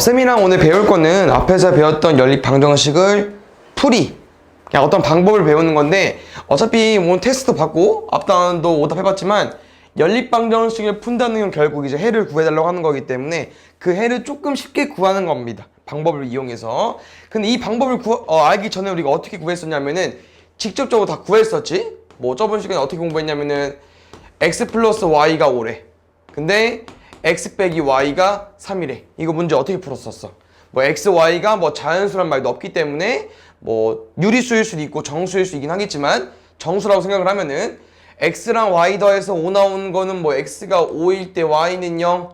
쌤이랑 오늘 배울 거는 앞에서 배웠던 연립 방정식을 그냥 어떤 방법을 배우는 건데, 어차피 뭐 테스트도 받고 앞단도 오답 해봤지만 연립 방정식을 푼다는 건 결국 이제 해를 구해달라고 하는 거기 때문에 그 해를 조금 쉽게 구하는 겁니다. 방법을 이용해서. 근데 이 방법을 알기 전에 우리가 어떻게 구했었냐면은 직접적으로 다 구했었지. 뭐 저번 시간에 어떻게 공부했냐면은 x 플러스 y가 5래. 근데 x 빼기 y가 3이래. 이거 문제 어떻게 풀었었어? 뭐 x, y가 뭐 자연수란 말도 없기 때문에 뭐 유리수일 수도 있고 정수일 수 있긴 하겠지만 정수라고 생각을 하면은 x랑 y 더해서 5 나오는 거는 뭐 x가 5일 때 y는 0,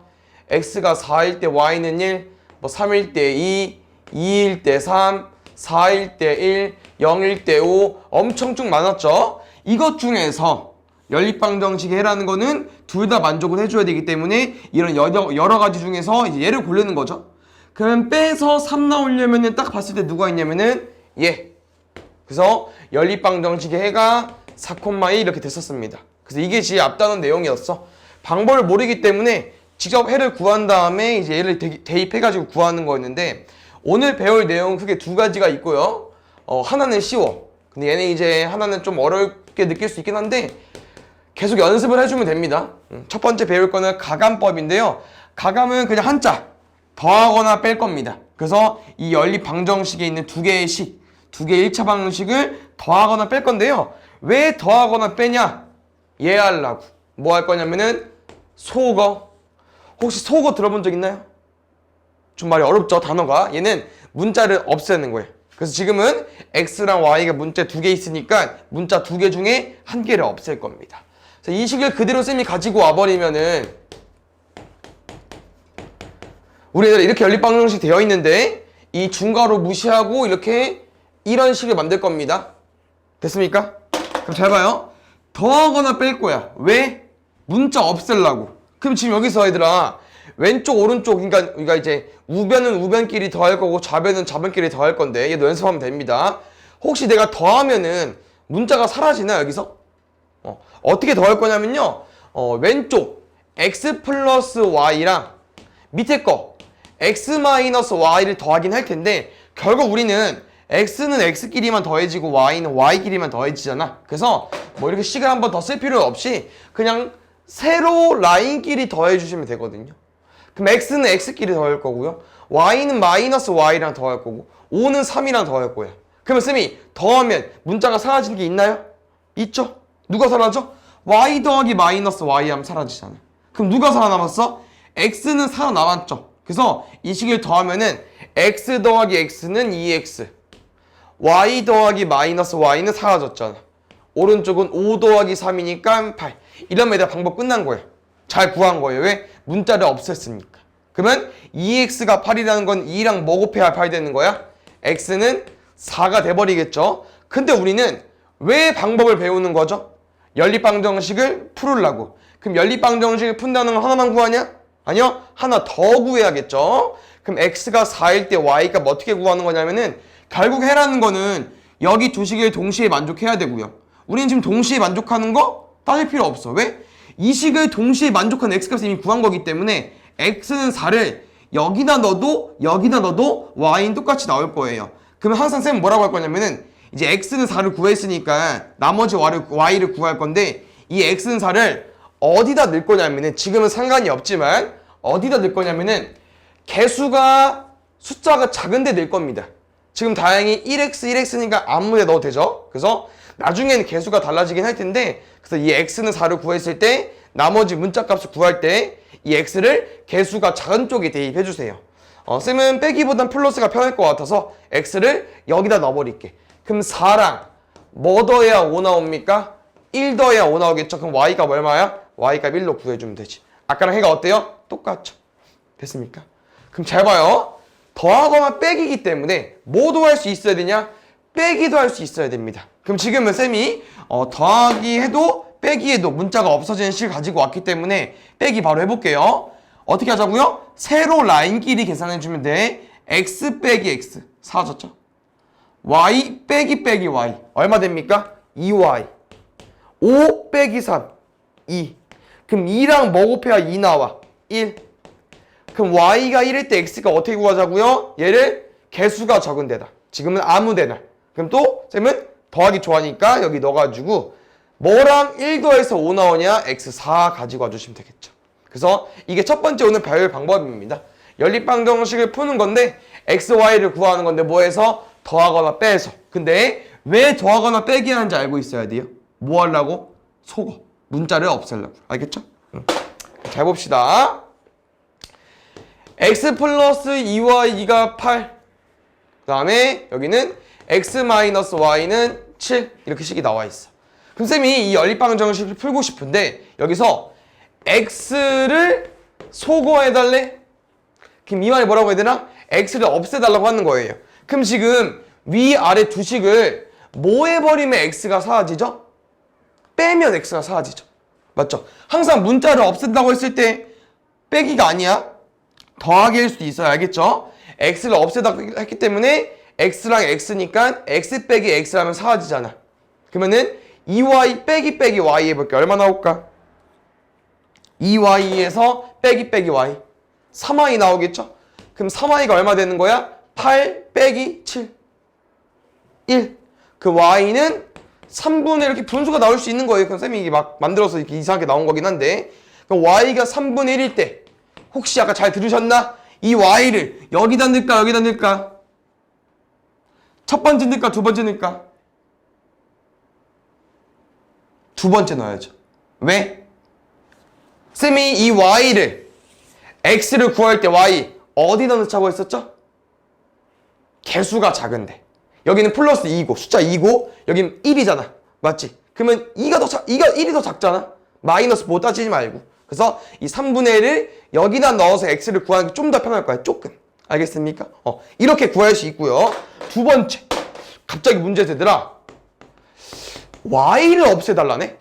x가 4일 때 y는 1, 뭐 3일 때 2, 2일 때 3, 4일 때 1, 0일 때 5 엄청 쭉 많았죠? 이것 중에서 연립방정식의 해라는 거는 둘 다 만족을 해줘야 되기 때문에 이런 여러 가지 중에서 이제 얘를 고르는 거죠. 그러면 빼서 3 나오려면은 딱 봤을 때 누가 있냐면은 얘. 그래서 연립방정식의 해가 4,2 이렇게 됐었습니다. 그래서 이게 제 앞단원 내용이었어. 방법을 모르기 때문에 직접 해를 구한 다음에 이제 얘를 대입해가지고 구하는 거였는데, 오늘 배울 내용은 크게 두 가지가 있고요. 하나는 쉬워. 근데 얘는 이제 하나는 좀 어렵게 느낄 수 있긴 한데 계속 연습을 해주면 됩니다. 첫 번째 배울 거는 가감법인데요. 가감은 그냥 한자 더하거나 뺄 겁니다. 그래서 이 연립 방정식에 있는 두 개의 식, 두 개의 1차 방정식을 더하거나 뺄 건데요. 왜 더하거나 빼냐? 이해하려고. 뭐 할 거냐면은 소거. 혹시 소거 들어본 적 있나요? 좀 말이 어렵죠, 단어가. 얘는 문자를 없애는 거예요. 그래서 지금은 x랑 y가 문자 두 개 있으니까 문자 두 개 중에 한 개를 없앨 겁니다. 이 식을 그대로 쌤이 가지고 와버리면은 우리 애들 이렇게 연립방정식 되어 있는데 이 중괄호 무시하고 이렇게 이런 식을 만들 겁니다. 됐습니까? 그럼 잘 봐요. 더하거나 뺄 거야. 왜? 문자 없애려고. 그럼 지금 여기서 얘들아 왼쪽 오른쪽, 그러니까 우리가 이제 우변은 우변끼리 더할 거고 좌변은 좌변끼리 더할 건데 얘도 연습하면 됩니다. 혹시 내가 더하면은 문자가 사라지나 여기서? 어떻게 더할 거냐면요, 왼쪽 x 플러스 y랑 밑에 거 x 마이너스 y를 더하긴 할 텐데 결국 우리는 x는 x끼리만 더해지고 y는 y끼리만 더해지잖아. 그래서 뭐 이렇게 식을 한 번 더 쓸 필요 없이 그냥 세로 라인끼리 더해주시면 되거든요. 그럼 x는 x끼리 더할 거고요, y는 마이너스 y랑 더할 거고 5는 3이랑 더할 거야. 그러면 쌤이 더하면 문자가 사라지는 게 있나요? 있죠. 누가 사라져? y 더하기 마이너스 y 하면 사라지잖아. 그럼 누가 살아남았어? x는 살아남았죠. 그래서 이 식을 더하면은 x 더하기 x는 2x, y 더하기 마이너스 y는 사라졌잖아. 오른쪽은 5 더하기 3이니까 8. 이러면 얘들아 방법 끝난 거예요. 잘 구한 거예요. 왜? 문자를 없앴으니까. 그러면 2x가 8이라는 건 2랑 뭐 곱해야 8 되는 거야? x는 4가 돼버리겠죠. 근데 우리는 왜 방법을 배우는 거죠? 연립방정식을 풀으려고. 그럼 연립방정식을 푼다는 건 하나만 구하냐? 아니요, 하나 더 구해야겠죠. 그럼 x가 4일 때 y가 뭐 어떻게 구하는 거냐면은 결국 해라는 거는 여기 두 식을 동시에 만족해야 되고요. 우리는 지금 동시에 만족하는 거 따질 필요 없어. 왜? 이 식을 동시에 만족한 x값을 이미 구한 거기 때문에 x는 4를 여기다 넣어도 여기다 넣어도 y는 똑같이 나올 거예요. 그러면 항상 쌤은 뭐라고 할 거냐면은 이제 x는 4를 구했으니까 나머지 y를 구할 건데 이 x는 4를 어디다 넣을 거냐면은 지금은 상관이 없지만 어디다 넣을 거냐면은 개수가 숫자가 작은데 넣을 겁니다. 지금 다행히 1x, 1x니까 아무 데 넣어도 되죠. 그래서 나중에는 개수가 달라지긴 할 텐데, 그래서 이 x는 4를 구했을 때 나머지 문자값을 구할 때 이 x를 개수가 작은 쪽에 대입해 주세요. 쌤은 빼기보단 플러스가 편할 것 같아서 x를 여기다 넣어버릴게. 그럼 4랑 뭐 더해야 5 나옵니까? 1 더해야 5 나오겠죠. 그럼 y가 얼마야? y가 1로 구해주면 되지. 아까랑 해가 어때요? 똑같죠. 됐습니까? 그럼 잘 봐요. 더하거나 빼기이기 때문에 뭐도 할 수 있어야 되냐? 빼기도 할 수 있어야 됩니다. 그럼 지금은 쌤이 더하기 해도 빼기 해도 문자가 없어지는 식을 가지고 왔기 때문에 빼기 바로 해볼게요. 어떻게 하자고요? 세로 라인끼리 계산해주면 돼. x 빼기 x 사라졌죠? y 빼기 빼기 y 얼마 됩니까? 2y. 5 빼기 3 2. 그럼 2랑 뭐 곱해야 2 나와? 1. 그럼 y가 1일 때 x가 어떻게 구하자고요? 얘를 개수가 적은 데다. 지금은 아무 데나. 그럼 또 쌤은 더하기 좋아하니까 여기 넣어가지고 뭐랑 1 더해서 5 나오냐? x4 가지고 와주시면 되겠죠. 그래서 이게 첫 번째 오늘 배울 방법입니다. 연립방정식을 푸는 건데 x, y를 구하는 건데 뭐해서? 더하거나 빼서. 근데 왜 더하거나 빼기 하는지 알고 있어야 돼요. 뭐 하려고? 속어. 문자를 없애려고. 알겠죠? 잘 봅시다. x 플러스 2y가 8. 그 다음에 여기는 x 마이너스 y는 7. 이렇게 식이 나와 있어. 그럼 쌤이 이 연립방정식을 풀고 싶은데 여기서 x를 소거해달래? 그럼 이 말이 뭐라고 해야 되나? x를 없애달라고 하는 거예요. 그럼 지금 위아래 두 식을 뭐 해버리면 x가 사라지죠? 빼면 x가 사라지죠. 맞죠? 항상 문자를 없앤다고 했을 때 빼기가 아니야. 더하기일 수도 있어요. 알겠죠? x를 없애다고 했기 때문에 x랑 x니까 x 빼기 x라면 사라지잖아. 그러면은 2y 빼기 빼기 y 해볼게. 얼마 나올까? 2y에서 빼기 빼기 y 3y 나오겠죠? 그럼 3y가 얼마 되는 거야? 8 빼기 7 1. 그 y는 3분의 이렇게 분수가 나올 수 있는 거예요. 그럼 쌤이 이게 막 만들어서 이렇게 이상하게 나온 거긴 한데 그럼 y가 3분의 1일 때 혹시 아까 잘 들으셨나? 이 y를 여기다 넣을까 여기다 넣을까? 첫 번째 넣을까 두 번째 넣을까? 두 번째 넣어야죠. 왜? 쌤이 이 y를 x를 구할 때 y 어디다 넣자고 했었죠? 개수가 작은데 여기는 플러스 2고 숫자 2고 여기는 1이잖아. 맞지? 그러면 2가 1이 더 작잖아. 마이너스 뭐 따지지 말고. 그래서 이 3분의 1을 여기다 넣어서 x를 구하는 게 좀 더 편할 거야. 조금. 알겠습니까? 이렇게 구할 수 있고요. 두 번째. 갑자기 문제 되더라. y를 없애달라네?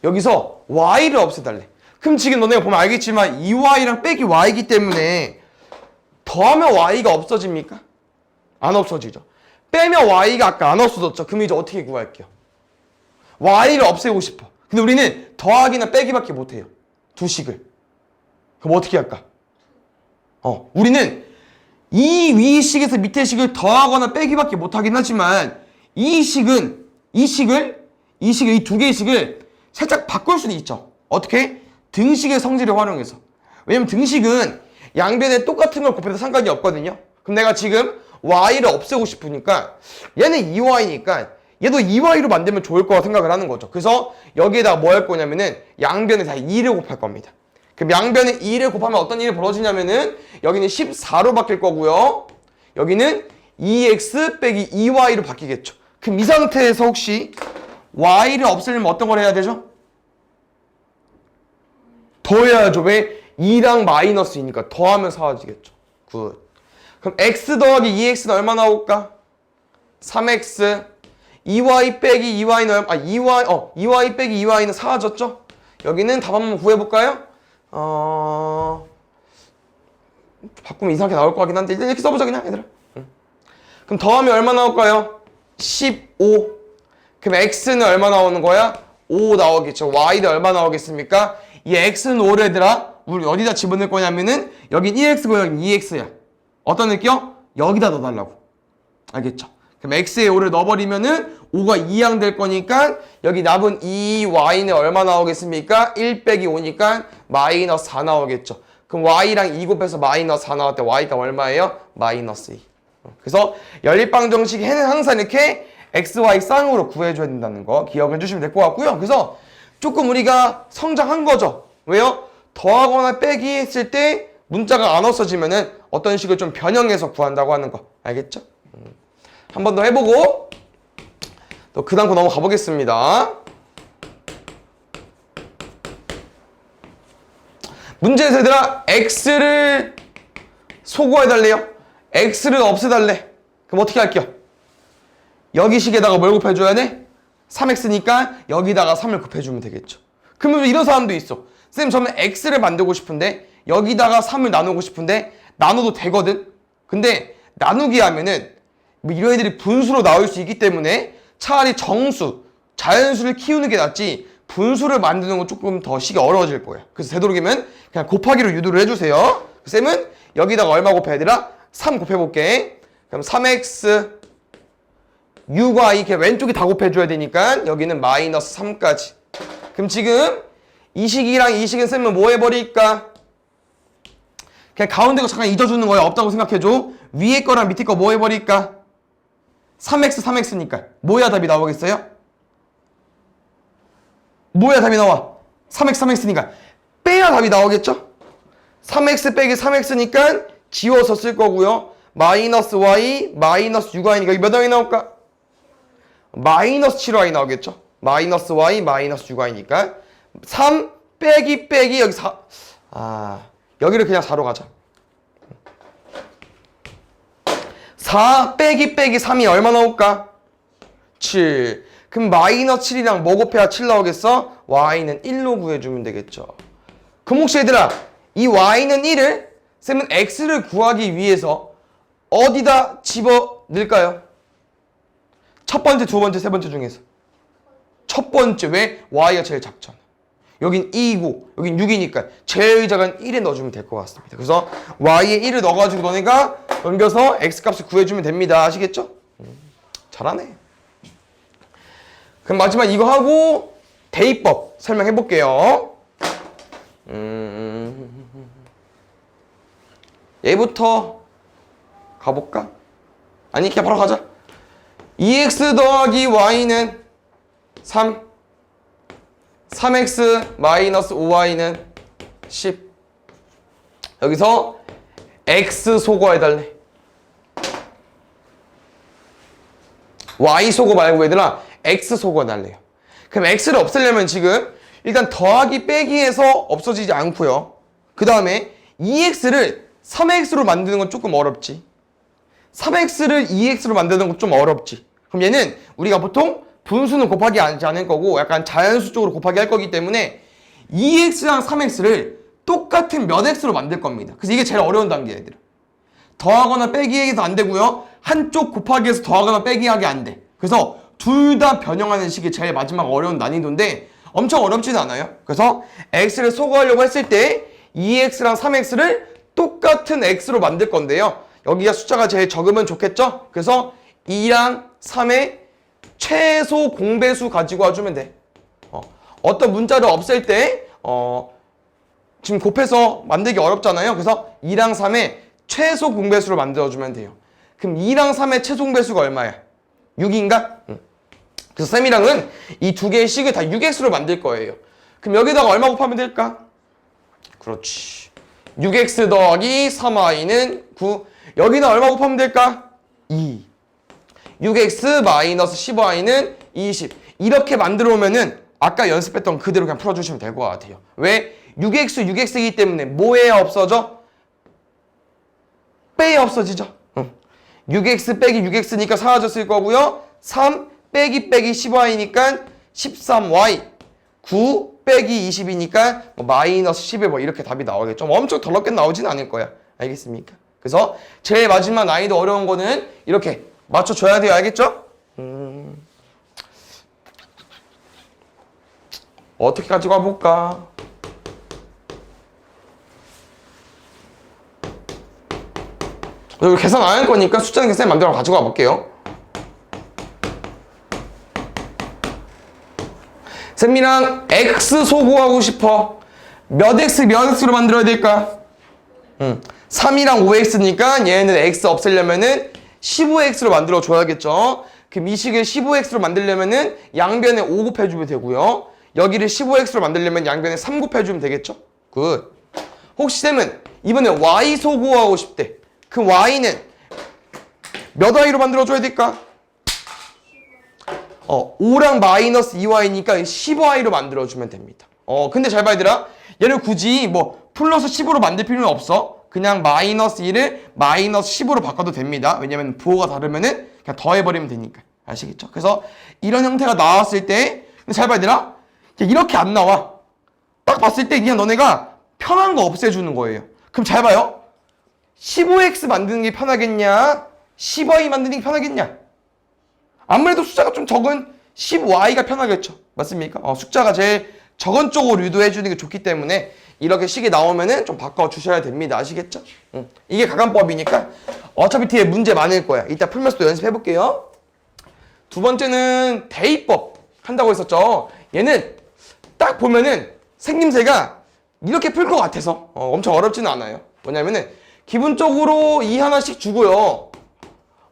여기서 y를 없애달래. 그럼 지금 너네가 보면 알겠지만 2y랑 빼기 y이기 때문에 더하면 y가 없어집니까? 안 없어지죠. 빼면 y가 아까 안 없어졌죠. 그럼 이제 어떻게 구할게요? y를 없애고 싶어. 근데 우리는 더하기나 빼기밖에 못해요. 두 식을. 그럼 어떻게 할까? 우리는 이 위 식에서 밑에 식을 더하거나 빼기밖에 못하긴 하지만 이 두 개의 식을 살짝 바꿀 수도 있죠. 어떻게? 등식의 성질을 활용해서. 왜냐면 등식은 양변에 똑같은 걸 곱해도 상관이 없거든요. 그럼 내가 지금 y를 없애고 싶으니까 얘는 2y니까 얘도 2y로 만들면 좋을 거라 생각을 하는 거죠. 그래서 여기에다가 뭐 할 거냐면은 양변에 다 2를 곱할 겁니다. 그럼 양변에 2를 곱하면 어떤 일이 벌어지냐면은 여기는 14로 바뀔 거고요. 여기는 2x 빼기 2y로 바뀌겠죠. 그럼 이 상태에서 혹시 y를 없애려면 어떤 걸 해야 되죠? 더해야죠. 왜? 2랑 마이너스 2니까 더하면 사라지겠죠. 굿. 그럼 x 더하기 2x는 얼마 나올까? 3x 2y 빼기 2y는 2y 빼기 2y는 사라졌죠? 여기는 답 한번 구해볼까요? 바꾸면 이상하게 나올 것 같긴 한데 일단 이렇게 써보자 그냥 얘들아. 그럼 더하면 얼마 나올까요? 15. 그럼 x는 얼마 나오는 거야? 5 나오겠죠. y는 얼마 나오겠습니까? 이 x는 5를 얘들아 우리 어디다 집어넣을 거냐면은 여긴 1x고 여긴 2x야. 어떤 느낌? 여기다 넣어달라고. 알겠죠? 그럼 x에 5를 넣어버리면은 5가 2양 될 거니까 여기 남은 2y는 얼마 나오겠습니까? 1 빼기 5니까 마이너스 4 나오겠죠. 그럼 y랑 2 곱해서 마이너스 4 나올 때 y가 얼마예요? 마이너스 2. 그래서 연립방정식에는 항상 이렇게 x, y 쌍으로 구해줘야 된다는 거 기억해 주시면 될 것 같고요. 그래서 조금 우리가 성장한 거죠. 왜요? 더하거나 빼기 했을 때 문자가 안 없어지면은 어떤 식을 좀 변형해서 구한다고 하는 거 알겠죠? 한 번 더 해보고 또 그 다음 거 넘어가 보겠습니다. 문제에서 얘들아 x를 소거해달래요. x를 없애달래. 그럼 어떻게 할게요? 여기 식에다가 뭘 곱해줘야 돼? 3x니까 여기다가 3을 곱해주면 되겠죠. 그러면 이런 사람도 있어. 쌤 저는 x를 만들고 싶은데 여기다가 3을 나누고 싶은데 나눠도 되거든. 근데 나누기 하면은 뭐 이런 애들이 분수로 나올 수 있기 때문에 차라리 정수, 자연수를 키우는 게 낫지 분수를 만드는 건 조금 더 시기 어려워질 거예요. 그래서 되도록이면 그냥 곱하기로 유도를 해주세요. 쌤은 여기다가 얼마 곱해야 되나? 3 곱해볼게. 그럼 3x 6y 이렇게 왼쪽이 다 곱해줘야 되니까 여기는 마이너스 3까지. 그럼 지금 이 식이랑 이 식은 쌤은 뭐 해버릴까? 그냥 가운데 거 잠깐 잊어주는 거야. 없다고 생각해줘. 위에 거랑 밑에 거 뭐 해버릴까? 3x 3x니까 뭐야 답이 나오겠어요? 뭐야 답이 나와? 3x 3x니까 빼야 답이 나오겠죠? 3x 빼기 3x니까 지워서 쓸 거고요. 마이너스 y 마이너스 6y니까 이게 몇 y이 나올까? 마이너스 7y 나오겠죠? 마이너스 y 마이너스 6y니까 3 빼기 여기 4 여기를 그냥 4로 가자. 4 빼기 3이 얼마 나올까? 7. 그럼 마이너스 7이랑 뭐 곱해야 7 나오겠어? y는 1로 구해주면 되겠죠. 그럼 혹시 얘들아 이 y는 1을 쌤은 x를 구하기 위해서 어디다 집어 넣을까요? 첫 번째, 두 번째, 세 번째 중에서 첫 번째. 왜? y가 제일 작잖아. 여긴 2이고 여긴 6이니까 제일 작은 1에 넣어주면 될 것 같습니다. 그래서 y에 1을 넣어가지고 너네가 넘겨서 x값을 구해주면 됩니다. 아시겠죠? 잘하네. 그럼 마지막 이거 하고 대입법 설명해 볼게요. 얘부터 가볼까? 아니 그냥 바로 가자. 2x 더하기 y는 3 3x 마이너스 5y는 10. 여기서 x 소거해달래. y 소거 말고 얘들아 x 소거해달래요. 그럼 x를 없애려면 지금 일단 더하기 빼기에서 없어지지 않고요. 그 다음에 2x를 3x로 만드는 건 조금 어렵지. 3x를 2x로 만드는 건 좀 어렵지. 그럼 얘는 우리가 보통 분수는 곱하기 하지 않을 거고 약간 자연수 쪽으로 곱하기 할 거기 때문에 2x랑 3x를 똑같은 몇 x로 만들 겁니다. 그래서 이게 제일 어려운 단계야 얘들아. 더하거나 빼기해서 안 되고요. 한쪽 곱하기해서 더하거나 빼기하기 안 돼. 그래서 둘 다 변형하는 식이 제일 마지막 어려운 난이도인데 엄청 어렵지는 않아요. 그래서 x를 소거하려고 했을 때 2x랑 3x를 똑같은 x로 만들 건데요. 여기가 숫자가 제일 적으면 좋겠죠? 그래서 2랑 3의 최소 공배수 가지고 와주면 돼. 어떤 문자를 없앨 때 지금 곱해서 만들기 어렵잖아요. 그래서 2랑 3의 최소 공배수로 만들어주면 돼요. 그럼 2랑 3의 최소 공배수가 얼마야? 6인가? 그래서 쌤이랑은 이 두 개의 식을 다 6x로 만들 거예요. 그럼 여기다가 얼마 곱하면 될까? 그렇지. 6x 더하기 3y는 9. 여기는 얼마 곱하면 될까? 2. 6x 마이너스 10y는 20. 이렇게 만들어 오면은 아까 연습했던 그대로 그냥 풀어주시면 될 것 같아요. 왜? 6x이기 때문에 뭐해야 없어져? 빼야 없어지죠. 6x 빼기 6x니까 사라졌을 거고요. 3 빼기 10y니까 13y. 9 빼기 20이니까 마이너스 11 이렇게 답이 나오겠죠. 엄청 더럽게 나오진 않을 거야. 알겠습니까? 그래서 제일 마지막 난이도 어려운 거는 이렇게 맞춰줘야 돼요. 알겠죠? 어떻게 가지고 와볼까? 여기 계산 안 할 거니까 숫자는 계산 만들어 가지고 와볼게요. 쌤이랑 x 소구하고 싶어. 몇 x로 만들어야 될까? 3이랑 5x니까 얘는 x 없애려면은 15x로 만들어 줘야겠죠. 그럼 이 식을 15x로 만들려면은 양변에 5 곱해주면 되고요. 여기를 15x로 만들려면 양변에 3 곱해주면 되겠죠. 굿. 혹시 쌤은 이번에 y 소구하고 싶대. 그 y는 몇 y로 만들어 줘야 될까? 5랑 마이너스 2y니까 15y로 만들어주면 됩니다. 근데 잘 봐, 얘들아. 얘를 굳이 뭐 플러스 10으로 만들 필요는 없어. 그냥 마이너스 1을 마이너스 10으로 바꿔도 됩니다. 왜냐면 부호가 다르면은 그냥 더해버리면 되니까. 아시겠죠? 그래서 이런 형태가 나왔을 때, 근데 잘 봐, 얘들아. 이렇게 안 나와. 딱 봤을 때 그냥 너네가 편한 거 없애주는 거예요. 그럼 잘 봐요. 15x 만드는 게 편하겠냐? 10y 만드는 게 편하겠냐? 아무래도 숫자가 좀 적은 10y가 편하겠죠. 맞습니까? 숫자가 제일 적은 쪽으로 유도해 주는 게 좋기 때문에 이렇게 식이 나오면은 좀 바꿔 주셔야 됩니다. 아시겠죠? 이게 가간법이니까 어차피 뒤에 문제 많을 거야. 이따 풀면서 또 연습해 볼게요. 두 번째는 대입법 한다고 했었죠. 얘는 딱 보면은 생김새가 이렇게 풀 것 같아서 엄청 어렵지는 않아요. 뭐냐면은 기본적으로 이 하나씩 주고요.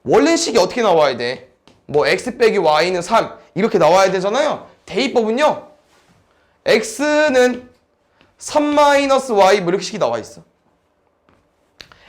원래 식이 어떻게 나와야 돼? 뭐 x 빼기 y는 3 이렇게 나와야 되잖아요. 대입법은요. x는 3 마이너스 y 뭐 이렇게 식이 나와 있어.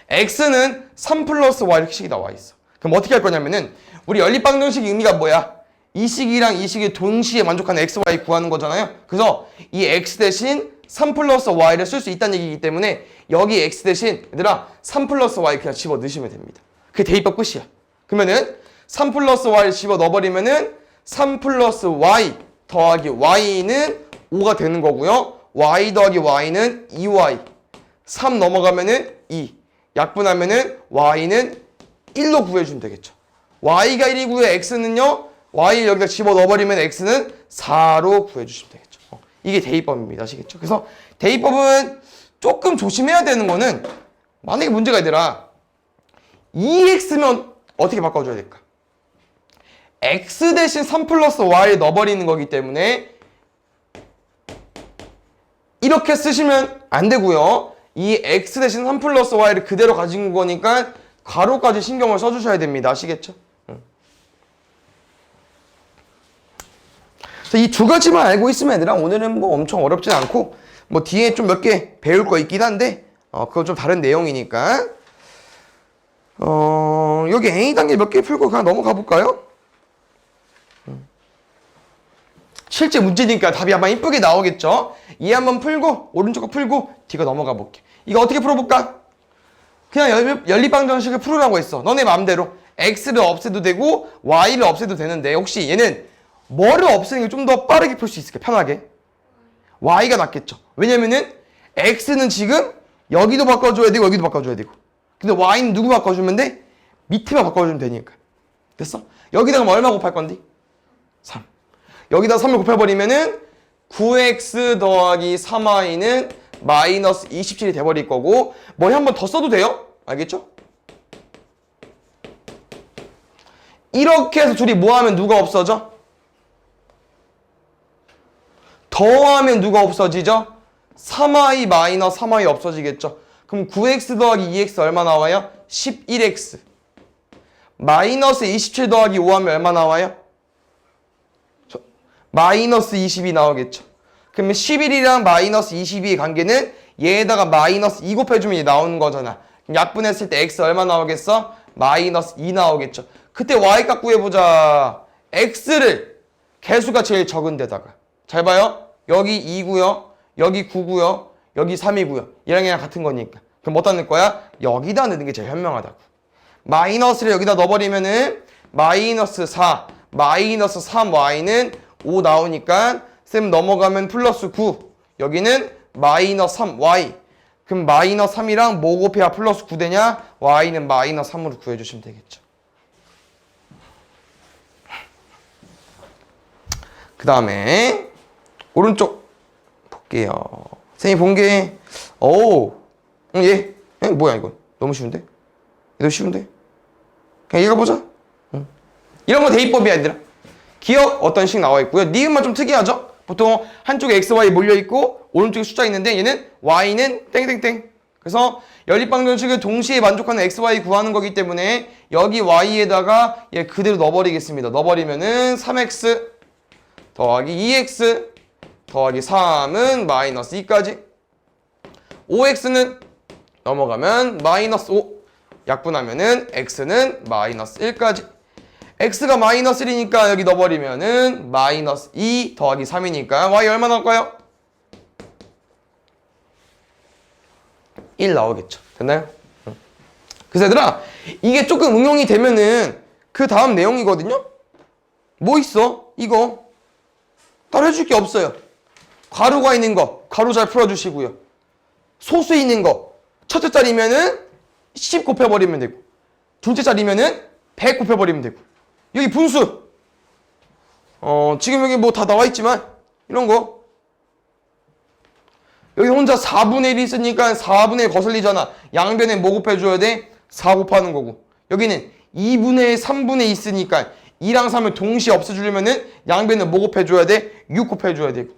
x는 3 플러스 y 이렇게 식이 나와 있어. 그럼 어떻게 할 거냐면은 우리 연립방정식 의미가 뭐야? 이 식이랑 이 식이 동시에 만족하는 x, y 구하는 거잖아요. 그래서 이 x 대신 3 플러스 y를 쓸 수 있다는 얘기이기 때문에 여기 x 대신 얘들아 3 플러스 y 그냥 집어 넣으시면 됩니다. 그게 대입법 끝이야. 그러면은 3 플러스 y를 집어 넣어버리면은 3 플러스 y 더하기 y는 5가 되는 거고요. y 더하기 y는 2y 3 넘어가면은 2 약분하면은 y는 1로 구해주면 되겠죠. y가 1이고요. x는요. y를 여기다 집어 넣어버리면 x는 4로 구해주시면 되겠죠. 이게 대입법입니다. 아시겠죠? 그래서 대입법은 조금 조심해야 되는 거는 만약에 문제가 있더라 2x면 어떻게 바꿔줘야 될까? x 대신 3 플러스 y를 넣어버리는 거기 때문에 이렇게 쓰시면 안 되고요. 이 x 대신 3 플러스 y를 그대로 가진 거니까 괄호까지 신경을 써주셔야 됩니다. 아시겠죠? 이 두 가지만 알고 있으면 얘들아 오늘은 뭐 엄청 어렵진 않고 뭐 뒤에 좀 몇 개 배울 거 있긴 한데 그건 좀 다른 내용이니까 여기 A 단계 몇 개 풀고 그냥 넘어가 볼까요? 실제 문제니까 답이 아마 이쁘게 나오겠죠? 이 한번 풀고 오른쪽 거 풀고 뒤가 넘어가 볼게. 이거 어떻게 풀어볼까? 그냥 연립방정식을 풀으라고 했어. 너네 마음대로 x를 없애도 되고 y를 없애도 되는데 혹시 얘는 뭐를 없애는 게 좀 더 빠르게 풀 수 있을까? 편하게 y가 낫겠죠. 왜냐면은 x는 지금 여기도 바꿔줘야 되고 여기도 바꿔줘야 되고 근데 y는 누구 바꿔주면 돼? 밑에만 바꿔주면 되니까. 됐어? 여기다가 얼마 곱할 건데? 3. 여기다 3을 곱해버리면은 9x 더하기 3y는 마이너스 27이 돼버릴 거고 뭐 한 번 더 써도 돼요? 알겠죠? 이렇게 해서 둘이 뭐 하면 누가 없어져? 더하면 누가 없어지죠? 3y 마이너스 3y 없어지겠죠? 그럼 9x 더하기 2x 얼마 나와요? 11x 마이너스 27 더하기 5 하면 얼마 나와요? 마이너스 20이 나오겠죠. 그러면 11이랑 마이너스 22의 관계는 얘에다가 마이너스 2 곱해주면 나오는 거잖아. 그럼 약분했을 때 x 얼마 나오겠어? 마이너스 2 나오겠죠. 그때 y값 구해보자. x를 개수가 제일 적은 데다가 잘 봐요. 여기 2고요. 여기 9고요. 여기 3이고요. 얘랑 얘랑 같은 거니까. 그럼 뭐다 넣을 거야? 여기다 넣는 게 제일 현명하다고. 마이너스를 여기다 넣어버리면은 마이너스 4, 마이너스 3y는 5 나오니까 쌤 넘어가면 플러스 9 여기는 마이너스 3y 그럼 마이너스 3이랑 뭐 곱해야 플러스 9 되냐? y는 마이너스 3으로 구해주시면 되겠죠. 그 다음에 오른쪽 볼게요. 쌤이 본게 얘 뭐야 이건 너무 쉬운데? 너무 쉬운데? 그냥 읽어보자. 이런 거 대입법이야 얘들아. 기억 어떤 식 나와 있고요. 니은만 좀 특이하죠? 보통 한쪽에 x, y 몰려 있고 오른쪽에 숫자 있는데 얘는 y는 땡땡땡. 그래서 연립방정식을 동시에 만족하는 x, y 구하는 거기 때문에 여기 y에다가 얘 그대로 넣어버리겠습니다. 넣어버리면은 3x 더하기 2x 더하기 3은 마이너스 2까지 5x는 넘어가면 마이너스 5 약분하면은 x는 마이너스 1까지 x가 마이너스 1이니까 여기 넣어버리면은 마이너스 2 더하기 3이니까 y 얼마 나올까요? 1 나오겠죠. 됐나요? 그래서 얘들아 이게 조금 응용이 되면은 그 다음 내용이거든요. 뭐 있어? 이거 따로 해줄 게 없어요. 괄호가 있는 거 괄호 잘 풀어주시고요. 소수 있는 거 첫째 자리면은 10 곱해버리면 되고 둘째 자리면은 100 곱해버리면 되고 여기 분수 지금 여기 뭐 다 나와 있지만 이런 거 여기 혼자 4분의 1이 있으니까 4분의 1 거슬리잖아. 양변에 뭐 곱해줘야 돼? 4 곱하는 거고. 여기는 2분의 1, 3분의 2 있으니까 2랑 3을 동시에 없애주려면은 양변에 뭐 곱해줘야 돼? 6 곱해줘야 되고.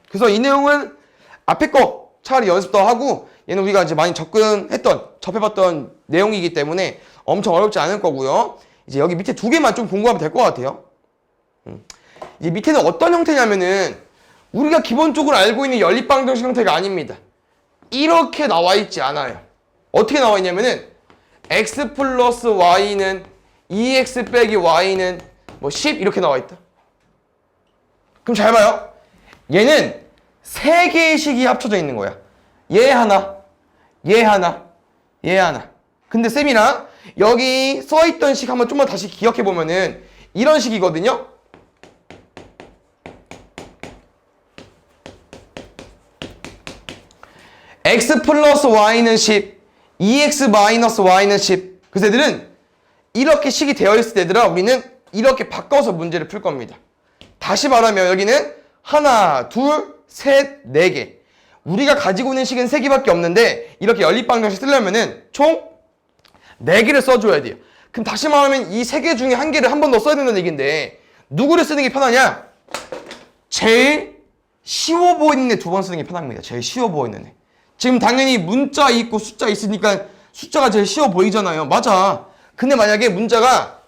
그래서 이 내용은 앞에 거 차라리 연습 더 하고 얘는 우리가 이제 많이 접해봤던 내용이기 때문에 엄청 어렵지 않을 거고요. 이제 여기 밑에 두 개만 좀 공부하면 될 것 같아요. 이제 밑에는 어떤 형태냐면은 우리가 기본적으로 알고 있는 연립방정식 형태가 아닙니다. 이렇게 나와 있지 않아요. 어떻게 나와 있냐면은 x 플러스 y는 2x 빼기 y는 뭐 10 이렇게 나와 있다. 그럼 잘 봐요. 얘는 세 개의 식이 합쳐져 있는 거야. 얘 하나, 얘 하나, 얘 하나. 근데 쌤이랑 여기 써있던 식 한번 좀만 다시 기억해 보면은 이런 식이거든요. x 플러스 y는 10, 2x 마이너스 y는 10. 그래서 애들은 이렇게 식이 되어 있을 때 얘들아 우리는 이렇게 바꿔서 문제를 풀 겁니다. 다시 말하면 여기는 하나, 둘, 셋, 네 개. 우리가 가지고 있는 식은 세 개밖에 없는데 이렇게 연립방정식 쓰려면은 총 4개를 써줘야 돼요. 그럼 다시 말하면 이 세 개 중에 한 개를 한 번 더 써야 된다는 얘기인데 누구를 쓰는 게 편하냐? 제일 쉬워 보이는 애 두 번 쓰는 게 편합니다. 제일 쉬워 보이는 애. 지금 당연히 문자 있고 숫자 있으니까 숫자가 제일 쉬워 보이잖아요. 맞아. 근데 만약에 문자가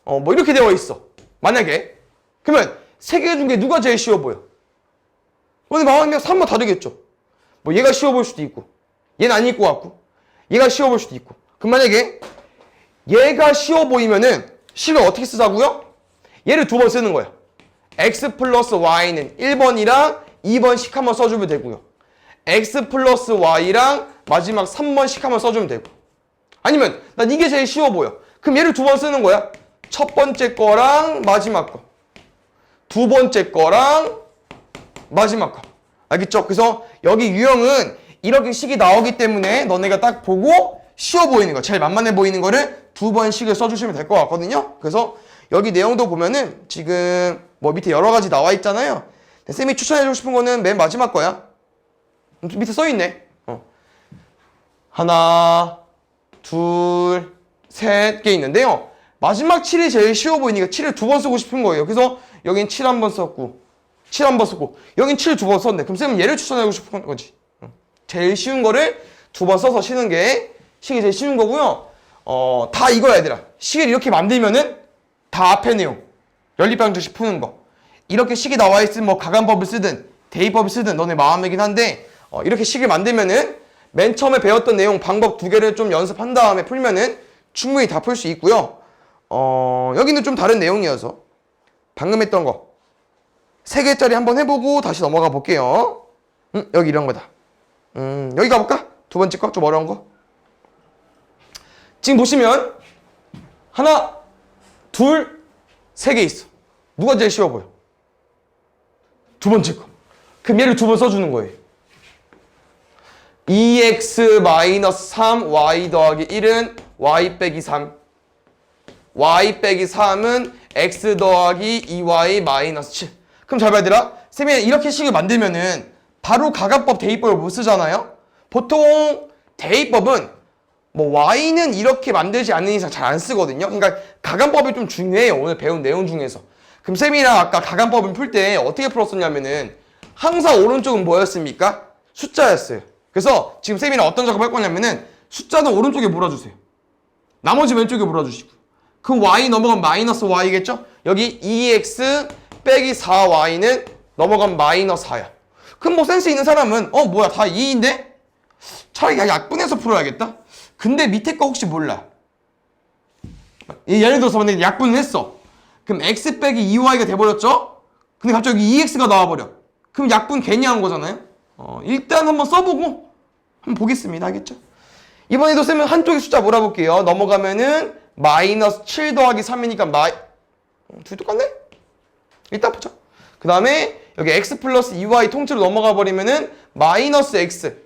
뭐 이렇게 되어 있어. 만약에 그러면 세 개 중에 누가 제일 쉬워 보여? 오늘 마음이 3번 다르겠죠. 뭐 얘가 쉬워 보일 수도 있고 얘는 아닐 것 같고 얘가 쉬워 보일 수도 있고. 그럼 만약에 얘가 쉬워 보이면은 식을 어떻게 쓰자고요? 얘를 두 번 쓰는 거야. x 플러스 y는 1번이랑 2번씩 한번 써주면 되고요. x 플러스 y랑 마지막 3번씩 한번 써주면 되고. 아니면 난 이게 제일 쉬워 보여. 그럼 얘를 두 번 쓰는 거야. 첫 번째 거랑 마지막 거. 두 번째 거랑 마지막 거. 알겠죠? 그래서 여기 유형은 이렇게 식이 나오기 때문에 너네가 딱 보고 쉬워 보이는 거, 제일 만만해 보이는 거를 두 번씩을 써주시면 될 것 같거든요. 그래서 여기 내용도 보면은 지금 뭐 밑에 여러 가지 나와 있잖아요. 쌤이 추천해주고 싶은 거는 맨 마지막 거야. 밑에 써있네. 하나, 둘, 셋 개 있는데요. 마지막 7이 제일 쉬워 보이니까 7을 두 번 쓰고 싶은 거예요. 그래서 여긴 7 한 번 썼고 7 한 번 썼고 여긴 7 두 번 썼네. 그럼 쌤은 얘를 추천하고 싶은 거지. 제일 쉬운 거를 두 번 써서 쉬는 게 식이 제일 쉬운 거고요. 다 이거야 얘들아. 식을 이렇게 만들면은 다 앞에 내용 연립방정식 푸는 거 이렇게 식이 나와 있으면 뭐 가간법을 쓰든 대입법을 쓰든 너네 마음이긴 한데 이렇게 식을 만들면은 맨 처음에 배웠던 내용 방법 두 개를 좀 연습한 다음에 풀면은 충분히 다 풀 수 있고요. 여기는 좀 다른 내용이어서 방금 했던 거 3개짜리 한번 해보고 다시 넘어가 볼게요. 여기 이런 거다. 여기 가볼까? 두 번째 거 좀 어려운 거. 지금 보시면 하나, 둘, 3개 있어. 누가 제일 쉬워 보여? 두 번째 거. 그럼 얘를 두 번 써주는 거예요. 2x-3 y 더하기 1은 y 빼기 3 y 빼기 3은 x 더하기 2y 마이너스 7. 그럼 잘 봐야 얘들아. 쌤이 이렇게 식을 만들면은 바로 가간법 대입법을 못 쓰잖아요. 보통 대입법은 뭐 y는 이렇게 만들지 않는 이상 잘 안 쓰거든요. 그러니까 가간법이 좀 중요해요. 오늘 배운 내용 중에서. 그럼 쌤이랑 아까 가간법을 풀 때 어떻게 풀었었냐면은 항상 오른쪽은 뭐였습니까? 숫자였어요. 그래서 지금 쌤이랑 어떤 작업을 할 거냐면은 숫자는 오른쪽에 몰아주세요. 나머지 왼쪽에 몰아주시고. 그럼 y 넘어가면 마이너스 y겠죠? 여기 2x 빼기 4y는 넘어가면 마이너스 4야. 그럼 뭐 센스 있는 사람은 뭐야 다 2인데? 차라리 약분해서 풀어야겠다? 근데 밑에 거 혹시 몰라. 예를 들어서 만약에 약분을 했어. 그럼 x 빼기 2y가 돼버렸죠? 근데 갑자기 2x가 나와버려. 그럼 약분 괜히 한 거잖아요? 일단 한번 써보고 한번 보겠습니다. 알겠죠? 이번에도 쌤은 한쪽에 숫자 몰아볼게요. 넘어가면은 마이너스 7 더하기 3이니까 둘이 똑같네? 일단 보자. 그 다음에 여기 x 플러스 2y 통째로 넘어가 버리면은 마이너스 x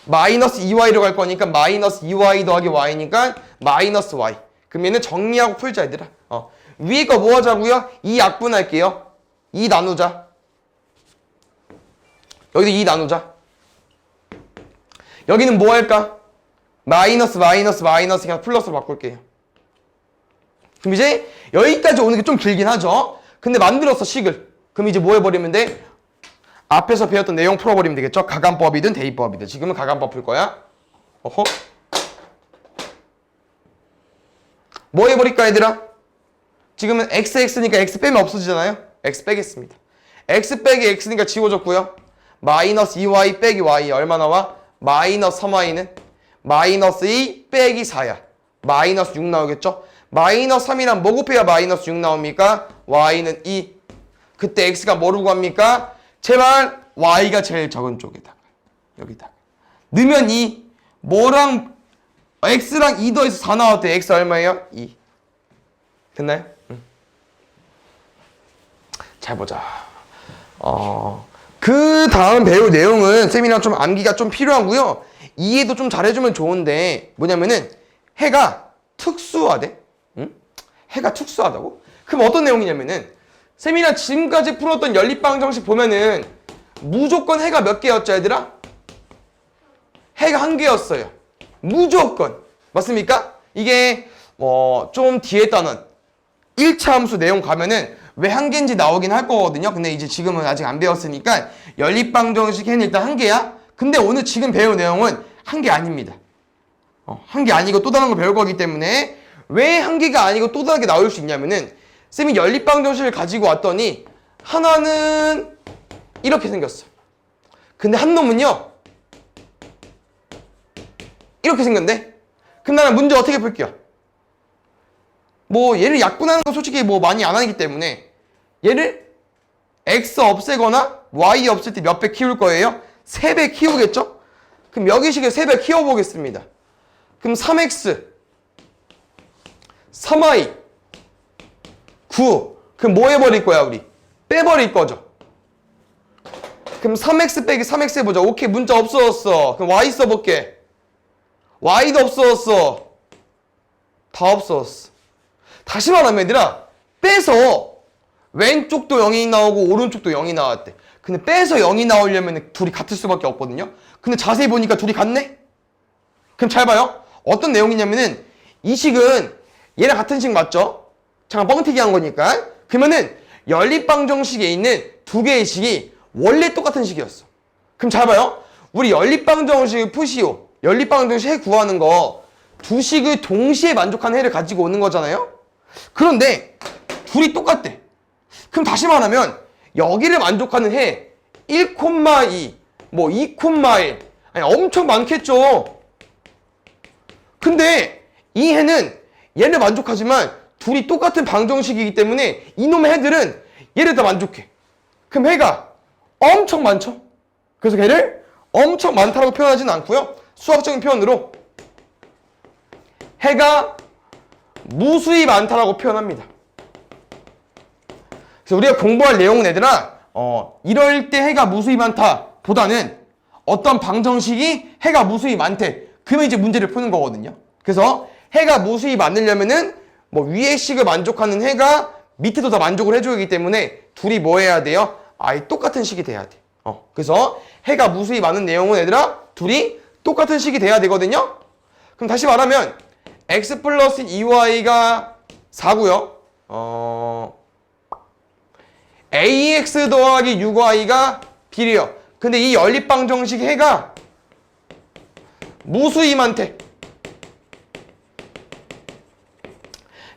마이너스 2y로 갈 거니까 마이너스 2y 더하기 y니까 마이너스 y. 그럼 얘는 정리하고 풀자 얘들아. 위에 거 뭐 하자고요? 2 약분할게요. 2 나누자. 여기도 2 나누자. 여기는 뭐 할까? 마이너스 그냥 플러스로 바꿀게요. 그럼 이제 여기까지 오는 게 좀 길긴 하죠. 근데 만들었어 식을. 그럼 이제 뭐 해버리면 돼? 앞에서 배웠던 내용 풀어버리면 되겠죠. 가간법이든 대입법이든. 지금은 가간법 풀 거야. 어허. 뭐 해버릴까 얘들아? 지금은 xx니까 x 빼면 없어지잖아요. x 빼겠습니다. x 빼기 x니까 지워졌고요. 마이너스 2y 빼기 y 얼마 나와? 마이너스 3y는 마이너스 2 빼기 4야. 마이너스 6 나오겠죠? 마이너스 3이랑 뭐 곱해야 마이너스 6 나옵니까? y는 2. 그때 x가 뭐로 구합니까? 제발 y가 제일 적은 쪽에다가 여기다가 넣으면 2. 뭐랑 x랑 2 더해서 4 나왔대. x 얼마예요? 2. 됐나요? 응. 잘 보자. 그 다음 배울 내용은 쌤이랑 좀 암기가 좀 필요하고요. 이해도 좀 잘해주면 좋은데 뭐냐면은 해가 특수하대. 응? 해가 특수하다고? 그럼 어떤 내용이냐면은 쌤이랑 지금까지 풀었던 연립방정식 보면은 무조건 해가 몇 개였죠 얘들아? 해가 1개였어요. 무조건. 맞습니까? 이게 좀 뒤에 따는 1차 함수 내용 가면은 왜 1개인지 나오긴 할 거거든요. 근데 이제 지금은 아직 안 배웠으니까 연립방정식 해는 일단 1개야. 근데 오늘 지금 배울 내용은 1개 아닙니다. 1개 아니고 또 다른 거 배울 거기 때문에 왜 1개가 아니고 또 다르게 나올 수 있냐면은 쌤이 연립방정식을 가지고 왔더니 하나는 이렇게 생겼어. 근데 한 놈은요 이렇게 생겼네. 그럼 나는 문제 어떻게 풀게요? 뭐 얘를 약분하는 건 솔직히 뭐 많이 안 하기 때문에 얘를 x 없애거나 y 없을 때 몇 배 키울 거예요? 3배 키우겠죠? 그럼 여기식에 3배 키워보겠습니다. 그럼 3x 3y 9. 그럼 뭐 해버릴 거야 우리? 빼버릴 거죠. 그럼 3x 빼기 3x 해보자. 오케이, 문자 없어졌어. 그럼 y 써볼게. y도 없어졌어. 다 없어졌어. 다시 말하면 얘들아, 빼서 왼쪽도 0이 나오고 오른쪽도 0이 나왔대. 근데 빼서 0이 나오려면 둘이 같을 수밖에 없거든요. 근데 자세히 보니까 둘이 같네? 그럼 잘 봐요. 어떤 내용이냐면은 이 식은 얘랑 같은 식 맞죠? 잠깐 뻥튀기 한 거니까. 그러면은 연립방정식에 있는 두 개의 식이 원래 똑같은 식이었어. 그럼 잘 봐요. 우리 연립방정식을 푸시오. 연립방정식 해 구하는 거 두 식을 동시에 만족하는 해를 가지고 오는 거잖아요. 그런데 둘이 똑같대. 그럼 다시 말하면 여기를 만족하는 해 1,2 뭐 2,1 아니 엄청 많겠죠. 근데 이 해는 얘를 만족하지만 둘이 똑같은 방정식이기 때문에 이놈의 해들은 얘를 다 만족해. 그럼 해가 엄청 많죠. 그래서 걔를 엄청 많다고 표현하지는 않고요. 수학적인 표현으로 해가 무수히 많다라고 표현합니다. 그래서 우리가 공부할 내용은 얘들아 이럴 때 해가 무수히 많다 보다는 어떤 방정식이 해가 무수히 많대. 그러면 이제 문제를 푸는 거거든요. 그래서 해가 무수히 많으려면은 뭐 위의 식을 만족하는 해가 밑에도 다 만족을 해줘야 하기 때문에 둘이 뭐 해야 돼요? 아예 똑같은 식이 돼야 돼. 그래서 해가 무수히 많은 내용은 얘들아 둘이 똑같은 식이 돼야 되거든요. 그럼 다시 말하면 x 플러스 2y가 4고요. ax 더하기 6y가 b래요. 근데 이 연립방정식 해가 무수히 많대.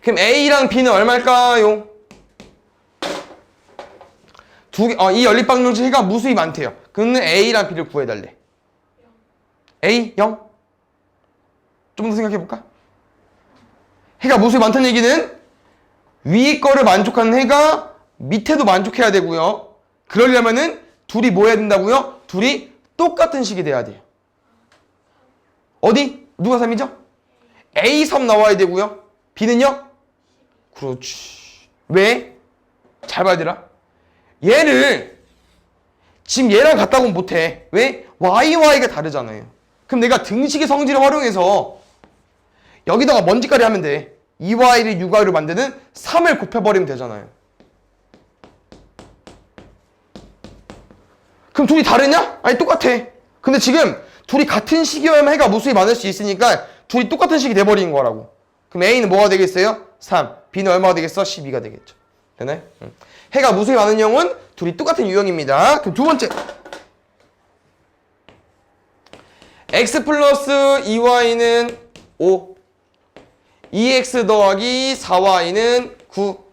그럼 a랑 b는 얼마일까요? 이 연립방정식 해가 무수히 많대요. 그러면 a랑 b를 구해달래. a 0? 좀 더 생각해볼까? 해가 무수히 많다는 얘기는 위에 거를 만족하는 해가 밑에도 만족해야 되고요. 그러려면은 둘이 뭐 해야 된다고요? 둘이 똑같은 식이 돼야 돼요. 어디? 누가 3이죠? A 3 나와야 되고요. B는요? 그렇지. 왜? 잘 봐야 되라. 얘를 지금 얘랑 같다고는 못해. 왜? YY가 다르잖아요. 그럼 내가 등식의 성질을 활용해서 여기다가 먼지까지 하면 돼. 2y를 6y로 만드는 3을 곱해버리면 되잖아요. 그럼 둘이 다르냐? 아니 똑같아. 근데 지금 둘이 같은 시기여야만 해가 무수히 많을 수 있으니까 둘이 똑같은 식이 돼버린 거라고. 그럼 A는 뭐가 되겠어요? 3. B는 얼마가 되겠어? 12가 되겠죠. 되네? 해가 무수히 많은 형은 둘이 똑같은 유형입니다. 그럼 두 번째. x 플러스 2y는 5. 2x 더하기 4y는 9.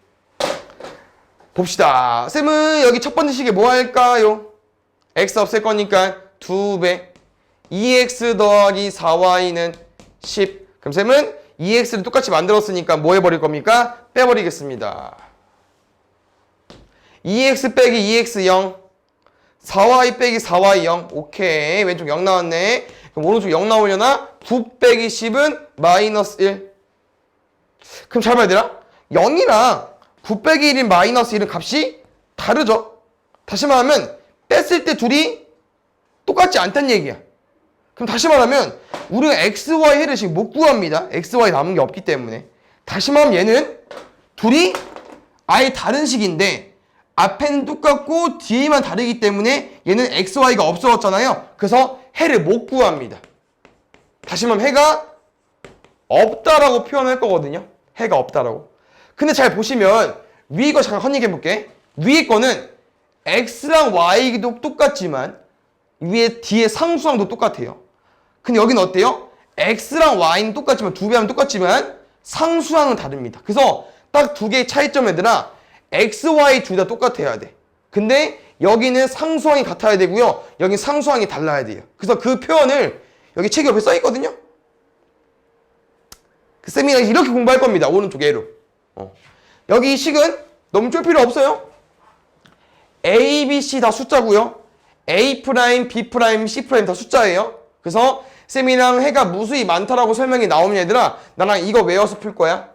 봅시다. 쌤은 여기 첫 번째 식에 뭐 할까요? x 없앨 거니까 2배. 2x 더하기 4y는 10. 그럼 쌤은 2x를 똑같이 만들었으니까 뭐 해버릴 겁니까? 빼버리겠습니다. 2x 빼기 2x 0. 4y 빼기 4y 0. 오케이. 왼쪽 0 나왔네. 그럼 오른쪽 0 나오려나? 9 빼기 10은 마이너스 1. 그럼 잘 봐야 되나? 0이랑 9 빼기 1인 마이너스 1은 값이 다르죠? 다시 말하면 뺐을 때 둘이 똑같지 않다는 얘기야. 그럼 다시 말하면 우리가 xy 해를 지금 못 구합니다. xy 남은 게 없기 때문에. 다시 말하면 얘는 둘이 아예 다른 식인데 앞에는 똑같고 뒤에만 다르기 때문에 얘는 xy가 없어졌잖아요. 그래서 해를 못 구합니다. 다시 말하면 해가 없다라고 표현할 거거든요. 해가 없다라고. 근데 잘 보시면 위에 거 잠깐 확인해 볼게. 위에 거는 x랑 y도 똑같지만 위에 뒤에 상수항도 똑같아요. 근데 여기는 어때요? x랑 y는 똑같지만 두 배 하면 똑같지만 상수항은 다릅니다. 그래서 딱 두 개의 차이점 얘들아, x, y 둘 다 똑같아야 돼. 근데 여기는 상수항이 같아야 되고요. 여기는 상수항이 달라야 돼요. 그래서 그 표현을 여기 책 옆에 써 있거든요. 그 쌤이랑 이렇게 공부할 겁니다. 오른쪽 예로. 여기 이 식은 너무 쫄 필요 없어요. A, B, C 다 숫자고요. A', B', C' 다 숫자예요. 그래서 쌤이랑 해가 무수히 많다라고 설명이 나오면 얘들아, 나랑 이거 외워서 풀 거야.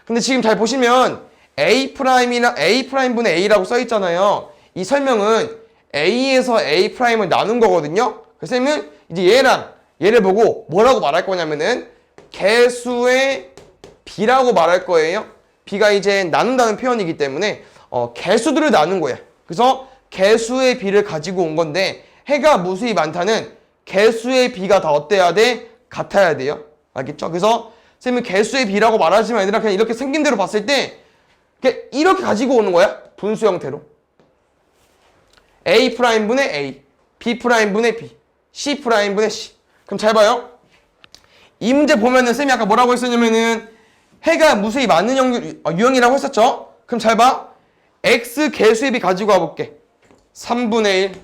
근데 지금 잘 보시면 A'이랑 A'분의 A라고 써 있잖아요. 이 설명은 A에서 A'을 나눈 거거든요. 그래서 쌤은 이제 얘랑 얘를 보고 뭐라고 말할 거냐면은 개수의 B라고 말할 거예요. B가 이제 나눈다는 표현이기 때문에 개수들을 나눈 거야. 그래서 개수의 B를 가지고 온 건데 해가 무수히 많다는 개수의 B가 다 어때야 돼? 같아야 돼요. 알겠죠? 그래서 쌤은 개수의 B라고 말하지만 얘들아 그냥 이렇게 생긴 대로 봤을 때 이렇게 가지고 오는 거야. 분수 형태로. A'분의 A, B'분의 B, C'분의 C. 그럼 잘 봐요. 이 문제 보면은 쌤이 아까 뭐라고 했었냐면은 해가 무수히 많은 유형이라고 했었죠? 그럼 잘 봐. X 개수의 B 가지고 와볼게. 3분의 1.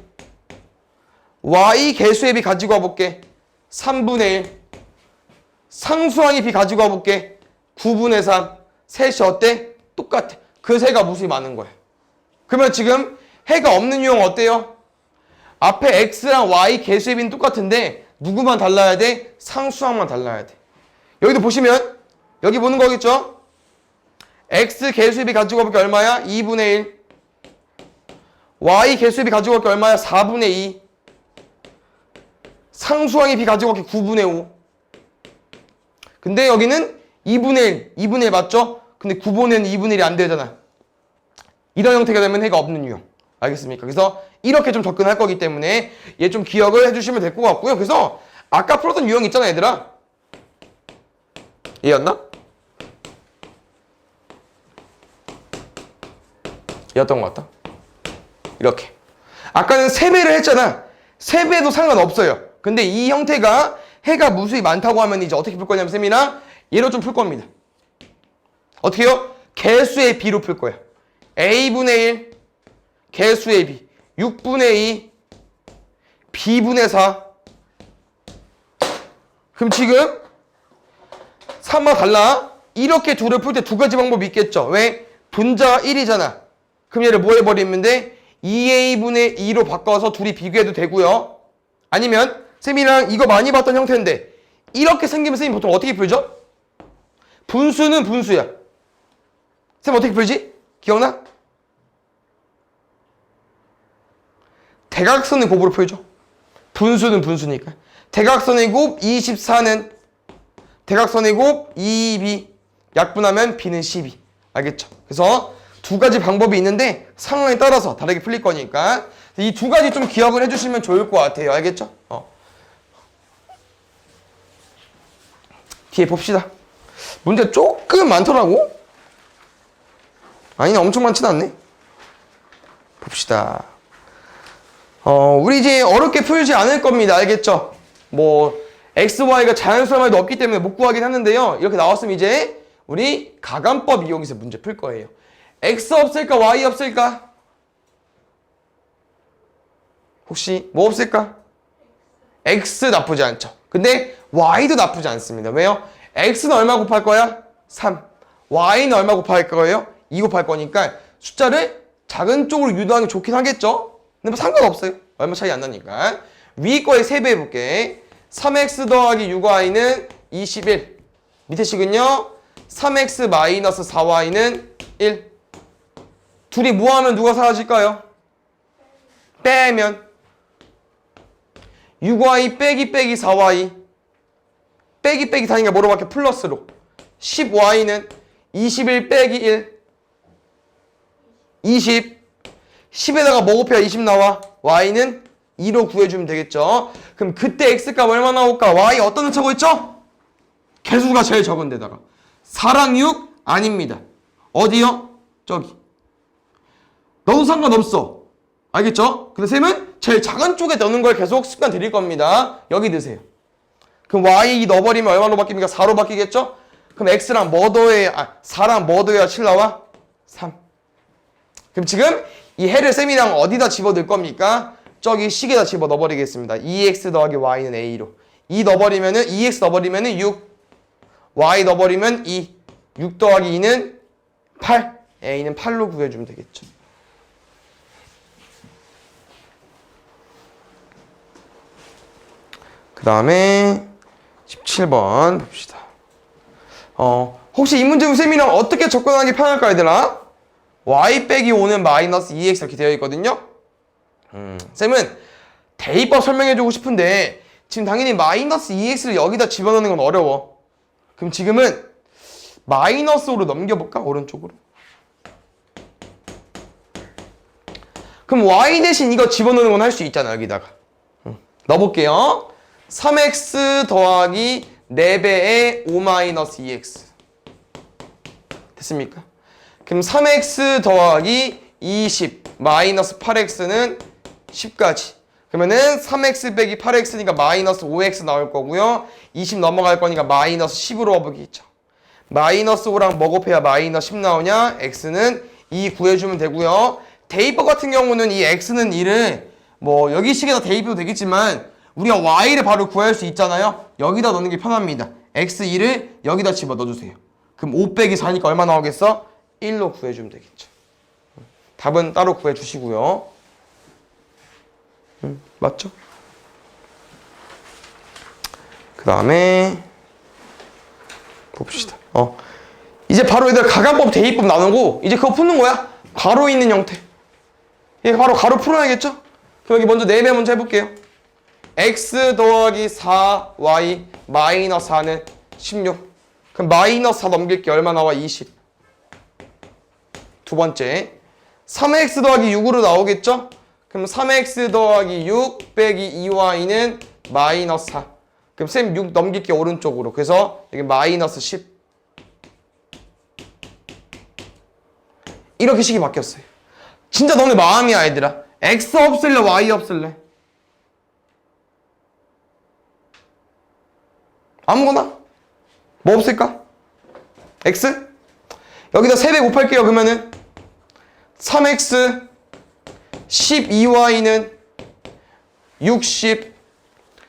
Y 개수의 B 가지고 와볼게. 3분의 1. 상수항의 B 가지고 와볼게. 9분의 3. 셋이 어때? 똑같아. 그 세가 무수히 많은 거야. 그러면 지금 해가 없는 유형 어때요? 앞에 X랑 Y 개수의 B는 똑같은데 누구만 달라야 돼? 상수항만 달라야 돼. 여기도 보시면 여기 보는 거겠죠? X 개수의 B 가지고 와볼게 얼마야? 2분의 1. Y 개수의 B 가지고 와볼게 얼마야? 4분의 2. 상수항의 B 가지고 와볼게 9분의 5. 근데 여기는 2분의 1. 2분의 1 맞죠? 근데 9분의 2분의 1이 안 되잖아. 이런 형태가 되면 해가 없는 유형. 알겠습니까? 그래서 이렇게 좀 접근할 거기 때문에 얘 좀 기억을 해주시면 될 것 같고요. 그래서 아까 풀었던 유형 있잖아 얘들아. 얘였나? 얘였던 것 같다. 이렇게. 아까는 3배를 했잖아. 3배도 상관없어요. 근데 이 형태가 해가 무수히 많다고 하면 이제 어떻게 풀 거냐면 쌤이랑 얘로 좀 풀 겁니다. 어떻게요? 개수의 B로 풀 거야. A분의 1, 개수의 B, 6분의 2, B분의 4. 그럼 지금 3과 달라. 이렇게 둘을 풀 때 두 가지 방법이 있겠죠. 왜? 분자가 1이잖아. 그럼 얘를 뭐 해버리면 돼? 2A분의 2로 바꿔서 둘이 비교해도 되고요. 아니면 쌤이랑 이거 많이 봤던 형태인데 이렇게 생기면 쌤이 보통 어떻게 풀죠? 분수는 분수야. 쌤 어떻게 풀지? 기억나? 대각선의 곱으로 풀죠. 분수는 분수니까. 대각선의 곱 24는 대각선의 곱 2b. 약분하면 b는 12. 알겠죠? 그래서 두 가지 방법이 있는데 상황에 따라서 다르게 풀릴 거니까 이 두 가지 좀 기억을 해주시면 좋을 것 같아요. 알겠죠? 뒤에 봅시다. 문제 조금 많더라고. 아니네, 엄청 많진 않네. 봅시다. 우리 이제 어렵게 풀지 않을 겁니다. 알겠죠? 뭐 x, y가 자연수라말도 없기 때문에 못 구하긴 하는데요. 이렇게 나왔으면 이제 우리 가감법 이용해서 문제 풀 거예요. x 없을까? y 없을까? 혹시 뭐 없을까? x 나쁘지 않죠. 근데 y도 나쁘지 않습니다. 왜요? x는 얼마 곱할 거야? 3. y는 얼마 곱할 거예요? 2 곱할 거니까 숫자를 작은 쪽으로 유도하는 게 좋긴 하겠죠? 근데 뭐 상관없어요. 얼마 차이 안 나니까. 위 거에 3배 해볼게. 3x 더하기 6y는 21. 밑에 식은요. 3x 마이너스 4y는 1. 둘이 뭐하면 누가 사라질까요? 빼면 6y 빼기 4y 빼기 다니까 뭐로 바뀌어? 플러스로 10y는 21 빼기 1 20 10에다가 뭐 곱해야 20 나와? y는 2로 구해주면 되겠죠. 그럼 그때 x값 얼마 나올까? y 어떤 을 적어 있죠? 개수가 제일 적은 데다가 4랑 6 아닙니다. 어디요? 저기. 넣어도 상관없어. 알겠죠? 근데 쌤은 제일 작은 쪽에 넣는 걸 계속 습관 드릴 겁니다. 여기 넣으세요. 그럼 y 넣어버리면 얼마로 바뀝니까? 4로 바뀌겠죠? 그럼 x랑 뭐 더해야 4랑 뭐 더해야 7 나와? 3. 그럼 지금 이 해를 쌤이랑 어디다 집어넣을 겁니까? 저기 식에다 집어넣어버리겠습니다. 2x 더하기 y는 a로 2x 넣어버리면은 6 y 넣어버리면 2 6 더하기 2는 8 a는 8로 구해주면 되겠죠. 그 다음에 17번 봅시다. 혹시 이 문제 쌤이랑 어떻게 접근하기 편할까 얘들아? y 빼기 5는 마이너스 2x 이렇게 되어 있거든요. 쌤은 대입법 설명해주고 싶은데 지금 당연히 마이너스 2x를 여기다 집어넣는 건 어려워. 그럼 지금은 마이너스로 넘겨볼까? 오른쪽으로. 그럼 y 대신 이거 집어넣는 건 할 수 있잖아. 여기다가 넣어볼게요. 3x 더하기 4배의 5-2x 됐습니까? 그럼 3x 더하기 20 마이너스 8x는 10까지. 그러면은 3x 빼기 8x니까 마이너스 5x 나올 거고요. 20 넘어갈 거니까 마이너스 10으로 와보겠죠. 마이너스 5랑 뭐 곱해야 마이너스 10 나오냐? x는 2 구해주면 되고요. 대입법 같은 경우는 이 x는 2를 뭐 여기 식에다 대입해도 되겠지만 우리가 y를 바로 구할 수 있잖아요. 여기다 넣는 게 편합니다. x2를 여기다 집어 넣어주세요. 그럼 5 빼기 4니까 얼마 나오겠어? 1로 구해주면 되겠죠. 답은 따로 구해주시고요. 맞죠? 그 다음에 봅시다. 이제 바로 얘들 가감법, 대입법 나누고 이제 그거 푸는 거야. 가로 있는 형태. 얘 바로 가로 풀어야겠죠? 그럼 여기 먼저 4배 먼저 해볼게요. x 더하기 4y 마이너스 4는 16. 그럼 마이너스 4 넘길 게 얼마 나와? 20. 두 번째 3x 더하기 6으로 나오겠죠? 그럼 3x 더하기 6 빼기 2y는 마이너스 4. 그럼 쌤 6 넘길 게 오른쪽으로. 그래서 여기 마이너스 10. 이렇게 식이 바뀌었어요. 진짜 너네 마음이야 얘들아. x 없을래? y 없을래? 아무거나? 뭐 없을까? x? 여기다 3배 곱할게요. 그러면은 3x 12y는 60.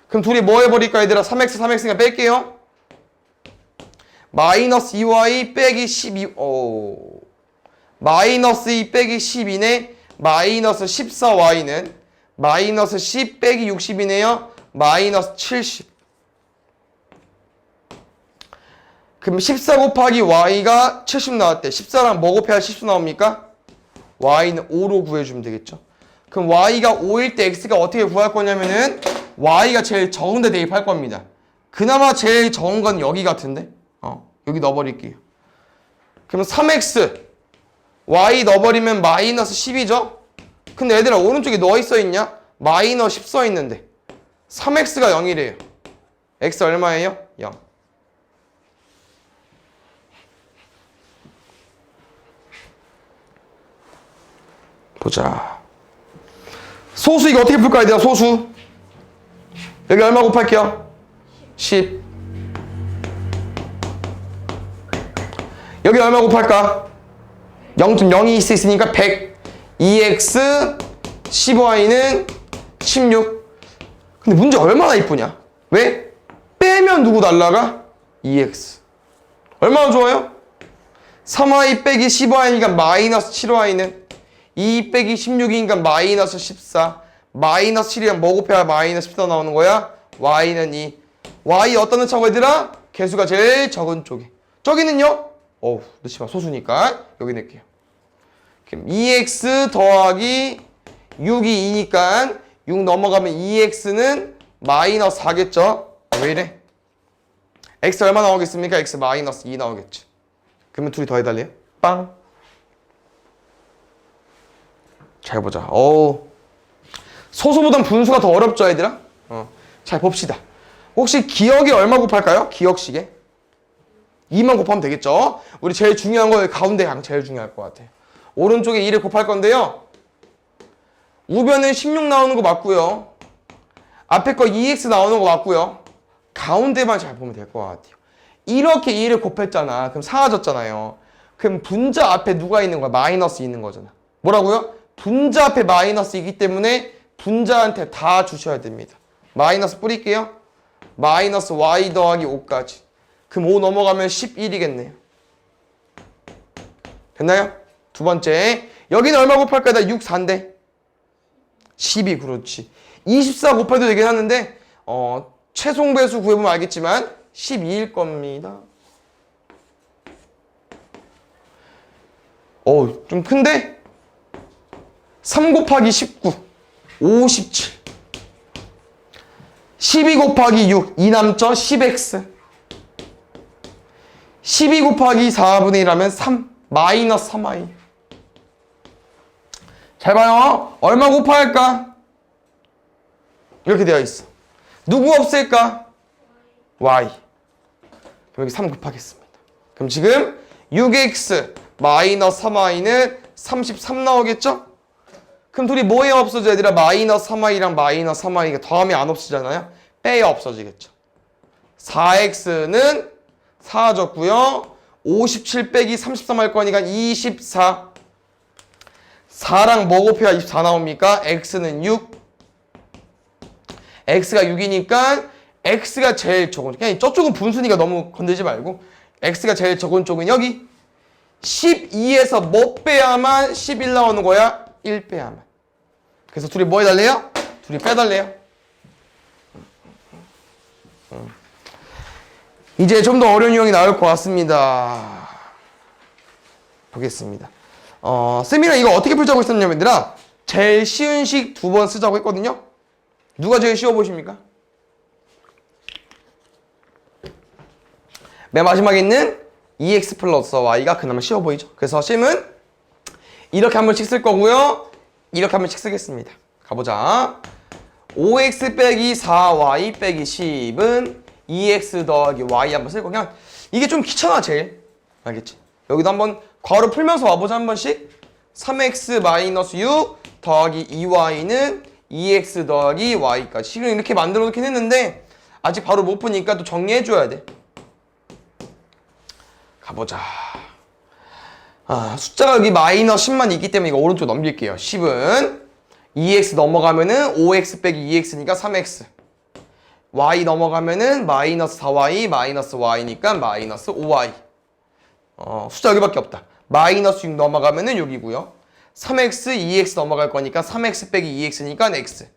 그럼 둘이 뭐 해버릴까 얘들아? 3x니까 뺄게요. 마이너스 2y 빼기 12. 마이너스 2 빼기 12네. 마이너스 14y는 마이너스 10 빼기 60이네요. 마이너스 70. 그럼 14 곱하기 y가 70 나왔대. 14랑 뭐 곱해야 70 나옵니까? y는 5로 구해주면 되겠죠. 그럼 y가 5일 때 x가 어떻게 구할 거냐면은 y가 제일 적은 데 대입할 겁니다. 그나마 제일 적은 건 여기 같은데? 여기 넣어버릴게요. 그럼 3x y 넣어버리면 마이너스 10이죠? 근데 얘들아 오른쪽에 뭐 써있냐? 마이너스 10 써있는데 3x가 0이래요. x 얼마예요? 0. 보자. 소수 이거 어떻게 풀까 얘들아? 소수 여기 얼마 곱할게요? 10. 여기 얼마 곱할까? 0.02 있으니까 100. 2x 15y는 16. 근데 문제 얼마나 이쁘냐? 왜? 빼면 누구 날라가? 2x. 얼마나 좋아요? 3y 빼기 15y니까 마이너스 7y는 2 빼기 16이니까 마이너스 14. 마이너스 7이랑 뭐 곱해야 마이너스 14 나오는 거야? y는 2. y 어떤 넣자고 얘들아? 개수가 제일 적은 쪽에. 저기는요? 어우, 넣지 마. 소수니까. 여기 넣을게요. 그럼 2x 더하기 6이 2니까 6 넘어가면 2x는 마이너스 4겠죠? 왜 이래? x 얼마 나오겠습니까? x 마이너스 2 나오겠지. 그러면 둘이 더해달래요? 빵. 잘 보자. 어우. 소수보단 분수가 더 어렵죠, 얘들아? 잘 봅시다. 혹시 기억이 얼마 곱할까요? 기억식에? 2만 곱하면 되겠죠? 우리 제일 중요한 거 가운데 양 제일 중요할 것 같아요. 오른쪽에 2를 곱할 건데요. 우변은 16 나오는 거 맞고요. 앞에 거 2x 나오는 거 맞고요. 가운데만 잘 보면 될 것 같아요. 이렇게 2를 곱했잖아. 그럼 사라졌잖아요. 그럼 분자 앞에 누가 있는 거야? 마이너스 있는 거잖아. 뭐라고요? 분자 앞에 마이너스이기 때문에 분자한테 다 주셔야 됩니다. 마이너스 뿌릴게요. 마이너스 y 더하기 5까지. 그럼 5 넘어가면 11이겠네요. 됐나요? 두 번째. 여기는 얼마 곱할 거야? 나 6, 4인데. 12, 그렇지. 24 곱해도 되긴 하는데, 최종 배수 구해보면 알겠지만, 12일 겁니다. 좀 큰데? 3 곱하기 19, 57. 12 곱하기 6, 2 남죠? 10x. 12 곱하기 4분의 1하면 3, 마이너스 3y. 잘 봐요. 얼마 곱할까? 이렇게 되어 있어. 누구 없앨까? y. 그럼 여기 3 곱하겠습니다. 그럼 지금 6x 마이너스 3y는 33 나오겠죠? 그럼 둘이 뭐에 없어져 얘들아? 마이너스 3y랑 마이너스 3y가 더하면 안 없어지잖아요? 빼야 없어지겠죠. 4x는 사라졌고요. 57 빼기 33 할 거니까 24. 4랑 뭐 곱해야 24 나옵니까? x는 6. x가 6이니까 x가 제일 적은, 그냥 저쪽은 분수니까 너무 건들지 말고 x가 제일 적은 쪽은 여기 12에서 뭐 빼야만 11 나오는 거야? 1 빼야만. 그래서 둘이 뭐 해달래요? 둘이 빼달래요. 이제 좀 더 어려운 유형이 나올 것 같습니다. 보겠습니다. 쌤이랑 이거 어떻게 풀자고 했었냐면 얘들아, 제일 쉬운 식 2번 쓰자고 했거든요. 누가 제일 쉬워 보십니까? 맨 마지막에 있는 2x 플러스 y가 그나마 쉬워 보이죠? 그래서 쌤은 이렇게 한 번씩 쓸 거고요. 이렇게 한 번씩 쓰겠습니다. 가보자. 5x 빼기 4y 빼기 10은 2x 더하기 y 한번 쓸 거. 그냥 이게 좀 귀찮아 제일. 알겠지? 여기도 한번 괄호 풀면서 와보자 한 번씩. 3x 마이너스 6 더하기 2y는 2x 더하기 y까지. 지금 이렇게 만들어 놓긴 했는데 아직 바로 못 푸니까 또 정리해 줘야 돼. 가보자. 숫자가 여기 마이너스 10만 있기 때문에 이거 오른쪽 넘길게요. 10은 2x 넘어가면은 5x 빼기 2x니까 3x. y 넘어가면은 마이너스 4y 마이너스 y니까 마이너스 5y. 숫자 여기밖에 없다. 마이너스 6 넘어가면은 6이고요. 3x, 2x 넘어갈 거니까 3x 빼기 2x니까 x.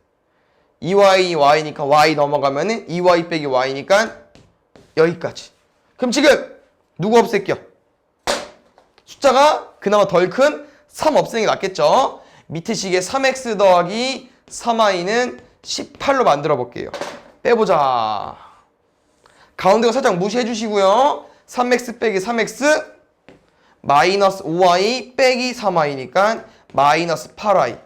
2y, y니까 y 넘어가면은 2y 빼기 y니까 여기까지. 그럼 지금 누구 없앨게요? 숫자가 그나마 덜 큰 3 없애는 게 낫겠죠? 밑에 식에 3x 더하기 3y는 18로 만들어 볼게요. 빼보자. 가운데가 살짝 무시해 주시고요. 3x 빼기 3x 마이너스 5y 빼기 3y니까 마이너스 8y.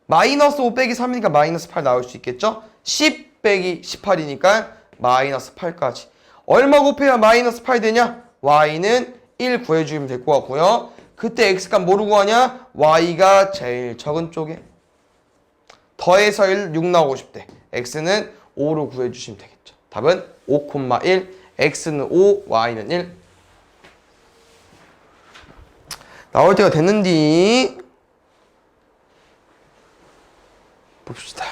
마이너스 5 빼기 3이니까 마이너스 8 나올 수 있겠죠? 10 빼기 18이니까 마이너스 8까지. 얼마 곱해야 마이너스 8 되냐? y는 1 구해주면 될 것 같고요. 그때 x값 뭐로 구하냐? y가 제일 적은 쪽에. 더해서 1, 6 나오고 싶대. x는 5로 구해주시면 되겠죠. 답은 5,1. x는 5, y는 1. 나올 때가 됐는디. 봅시다.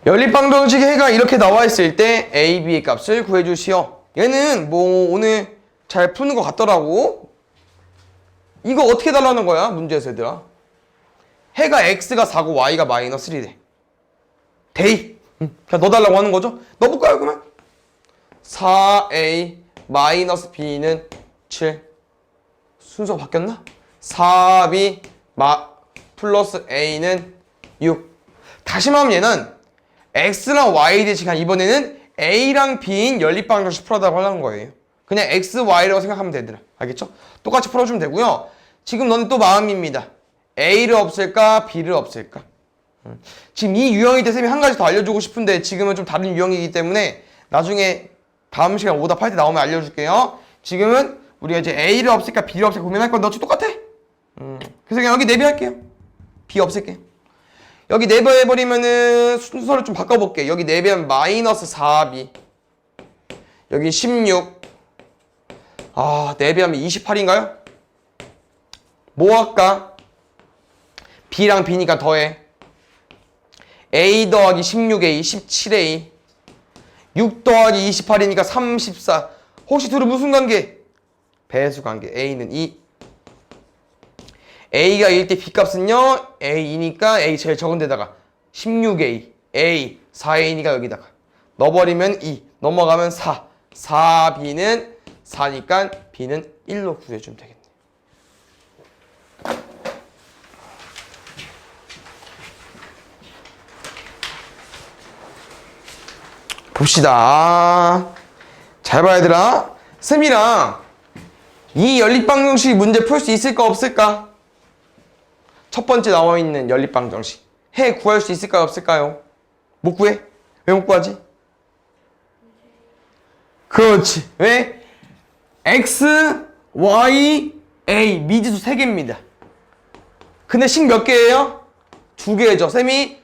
연립방정식의 해가 이렇게 나와 있을 때 a, b의 값을 구해주시오. 얘는 뭐 오늘 잘 푸는 것 같더라고. 이거 어떻게 달라는 거야? 문제에서 얘들아. 해가 x가 4고 y가 마이너스 1이래. 대입. 그냥 넣어달라고 하는 거죠? 넣어볼까요 그러면? 4a 마이너스 b는 7. 순서가 바뀌었나? 4b 플러스 a는 6. 다시 말하면 얘는 x랑 y 대신에 이번에는 a랑 b인 연립방정식 풀어달라고 하는 거예요. 그냥 x, y라고 생각하면 되더라. 알겠죠? 똑같이 풀어주면 되고요. 지금 너는 또 마음입니다. a를 없앨까? b를 없앨까? 지금 이 유형일 때 쌤이 한 가지 더 알려주고 싶은데 지금은 좀 다른 유형이기 때문에 나중에 다음 시간 오답할 때 나오면 알려줄게요. 지금은 우리가 이제 a를 없앨까? b를 없앨까 고민할 건데 어차피 똑같아. 그래서 그냥 여기 내비할게요. b 없앨게요. 여기 내비해버리면은 순서를 좀 바꿔볼게. 여기 내비하면 마이너스 4b. 여기 16. 내비하면 28인가요? 뭐 할까? b랑 b니까 더해. a 더하기 16a, 17a. 6 더하기 28이니까 34. 혹시 둘은 무슨 관계? 배수 관계. a는 2. a가 1일 때 b값은요 a2니까 a 제일 적은 데다가 16a, a, 4a니까 여기다가 넣어버리면 2, 넘어가면 4. 4b는 4니까 b는 1로 구해주면 되겠네. 봅시다. 잘 봐야 얘들아. 쌤이랑 이 연립방정식 문제 풀 수 있을까 없을까? 첫 번째 나와 있는 연립방정식 해 구할 수 있을까요 없을까요? 못 구해? 왜 못 구하지? 그렇지. 왜? x, y, a 미지수 3개입니다. 근데 식 몇 개예요? 2개죠. 쌤이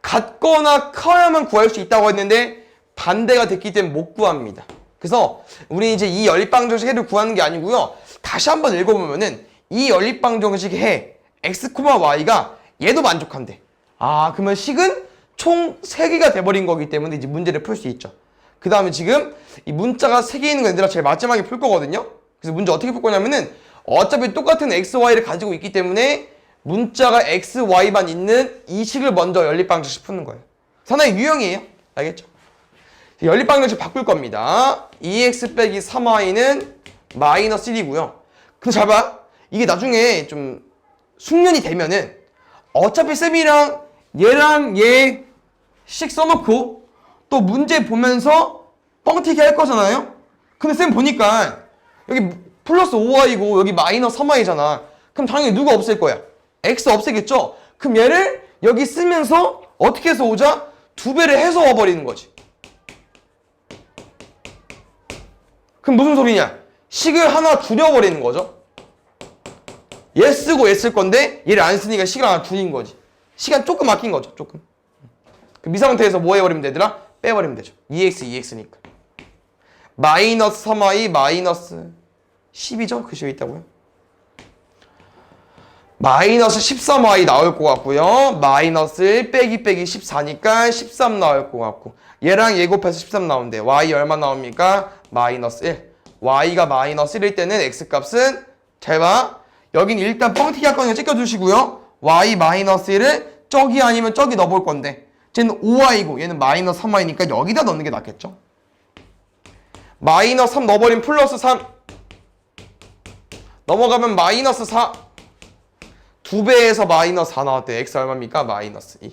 같거나 커야만 구할 수 있다고 했는데 반대가 됐기 때문에 못 구합니다. 그래서 우리 이제 이 연립방정식 해를 구하는 게 아니고요. 다시 한번 읽어보면은 이 연립방정식 해 x, y가 얘도 만족한대. 그러면 식은 총 3개가 돼버린 거기 때문에 이제 문제를 풀 수 있죠. 그 다음에 지금 이 문자가 3개 있는 거 얘들아 제일 마지막에 풀 거거든요. 그래서 문제 어떻게 풀 거냐면은 어차피 똑같은 x, y를 가지고 있기 때문에 문자가 x, y만 있는 이 식을 먼저 연립방정식 푸는 거예요. 상당히 유형이에요. 알겠죠? 연립방정식 바꿀 겁니다. 2x 빼기 3y는 마이너스 1이고요. 근데 잘 봐. 이게 나중에 좀 숙련이 되면은 어차피 쌤이랑 얘랑 얘 식 써놓고 또 문제 보면서 뻥튀기 할 거잖아요. 근데 쌤 보니까 여기 플러스 5y고 여기 마이너스 3y잖아. 그럼 당연히 누가 없앨 거야? x 없애겠죠? 그럼 얘를 여기 쓰면서 어떻게 해서 오자? 2배를 해서 와버리는 거지. 그럼 무슨 소리냐? 식을 하나 줄여버리는 거죠. 얘 쓰고 얘 쓸 건데 얘를 안 쓰니까 식을 하나 줄인 거지. 시간 조금 아낀 거죠. 조금. 이 상태에서 뭐 해버리면 되더라? 빼버리면 되죠. 2x, 2x니까. 마이너스 3y 마이너스 10이죠? 글씨가 있다고요? 마이너스 13y 나올 것 같고요. 마이너스 1 빼기 14니까 13 나올 것 같고 얘랑 얘 곱해서 13 나오는데 y 얼마 나옵니까? 마이너스 1. y가 마이너스 1일 때는 x값은 잘 봐. 여긴 일단 뻥튀기 할 거니까 찍어주시고요. y 마이너스 1을 저기 아니면 저기 넣어볼 건데 쟤는 5y고 얘는 마이너스 3y니까 여기다 넣는 게 낫겠죠. 마이너스 3 넣어버리면 플러스 3 넘어가면 마이너스 4 2배에서 마이너스 4 나왔대요. x 얼마입니까? 마이너스 2.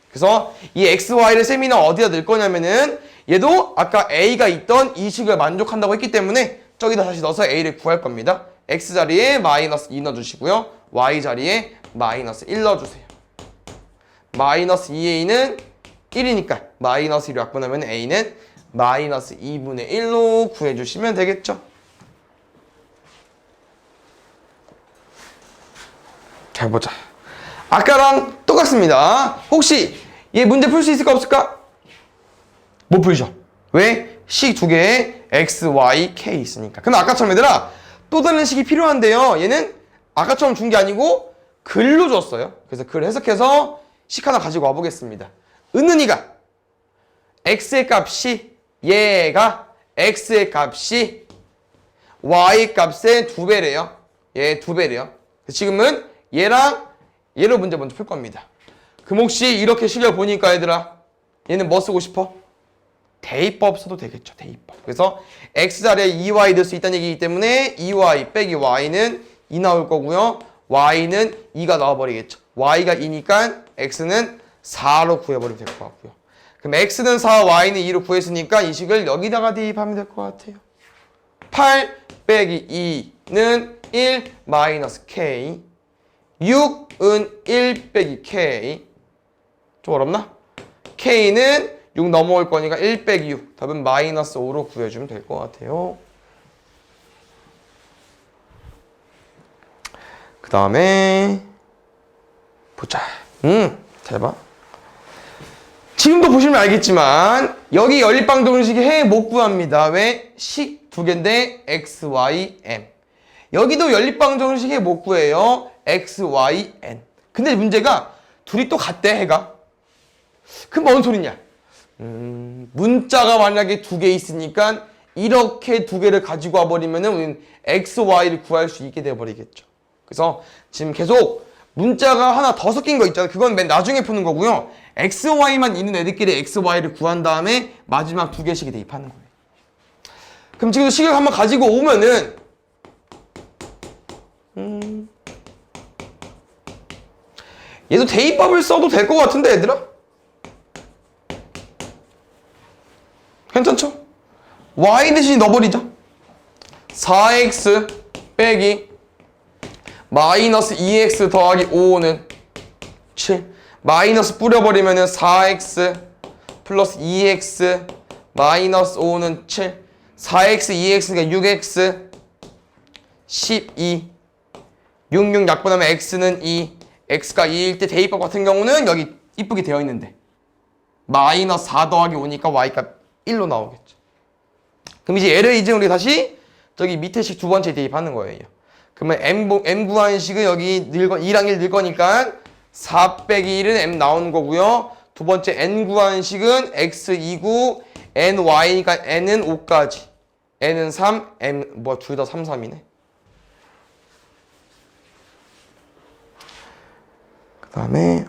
그래서 이 x, y를 쌤이는 어디다 넣을 거냐면은 얘도 아까 a가 있던 이 식을 만족한다고 했기 때문에 저기다 다시 넣어서 a를 구할 겁니다. x 자리에 마이너스 2 넣어주시고요. y 자리에 마이너스 1 넣어주세요. 마이너스 2a는 1이니까 마이너스 1로 약분하면 a는 마이너스 2분의 1로 구해주시면 되겠죠. 잘 보자. 아까랑 똑같습니다. 혹시 얘 문제 풀 수 있을까 없을까? 못 풀죠. 왜? 식 두 개에 x, y, k 있으니까. 그럼 아까처럼 얘들아 또 다른 식이 필요한데요. 얘는 아까처럼 준 게 아니고 글로 줬어요. 그래서 글 해석해서 식 하나 가지고 와보겠습니다. 은은이가 x의 값이 얘가 x의 값이 y 값의 2배래요. 얘 2배래요. 지금은 얘랑 얘로 문제 먼저 풀 겁니다. 그럼 혹시 이렇게 식을 보니까 얘들아 얘는 뭐 쓰고 싶어? 대입법 써도 되겠죠. 대입법. 그래서 x자리에 2y 넣을 수 있다는 얘기이기 때문에 2y 빼기 y는 2 나올 거고요. y는 2가 나와버리겠죠. y가 2니까 x는 4로 구해버리면 될 것 같고요. 그럼 x는 4, y는 2로 구했으니까 이 식을 여기다가 대입하면 될 것 같아요. 8 빼기 2는 1 마이너스 k 6은 1 빼기 k 좀 어렵나? k는 6 넘어올 거니까 1 빼기 6 답은 마이너스 5로 구해주면 될 것 같아요. 그 다음에 보자. 잘 봐. 지금도 보시면 알겠지만 여기 연립방정식의 해 못 구합니다. 왜? 식 두 개인데 x, y, m. 여기도 연립방정식의 못 구해요. x, y, n. 근데 문제가 둘이 또 같대 해가. 그럼 뭔 소리냐? 문자가 만약에 두 개 있으니까 이렇게 두 개를 가지고 와버리면은 우리는 x, y를 구할 수 있게 되어버리겠죠. 그래서 지금 계속 문자가 하나 더 섞인 거 있잖아요. 그건 맨 나중에 푸는 거고요. x, y만 있는 애들끼리 x, y를 구한 다음에 마지막 두 개씩이 대입하는 거예요. 그럼 지금 식을 한번 가지고 오면은 얘도 대입법을 써도 될 것 같은데 얘들아? 괜찮죠? y 대신 넣어버리자. 4x 빼기 마이너스 2x 더하기 5는 7. 마이너스 뿌려버리면은 4x 플러스 2x 마이너스 5는 7. 4x, 2x가 6x 12. 66 약분하면 x는 2. x가 2일 때 대입법 같은 경우는 여기 이쁘게 되어 있는데 마이너스 4 더하기 5니까 y값 1로 나오겠죠. 그럼 이제 얘를 이제 우리 다시 저기 밑에 식 두 번째 대입하는 거예요. 그러면 m 구한 식은 여기 2랑 1 늘 거니까 4 빼기 1은 m 나오는 거고요. 두 번째 n 구한 식은 x 2구 n y니까 n은 5까지 n은 3 m 뭐 둘 다 3, 3이네. 그 다음에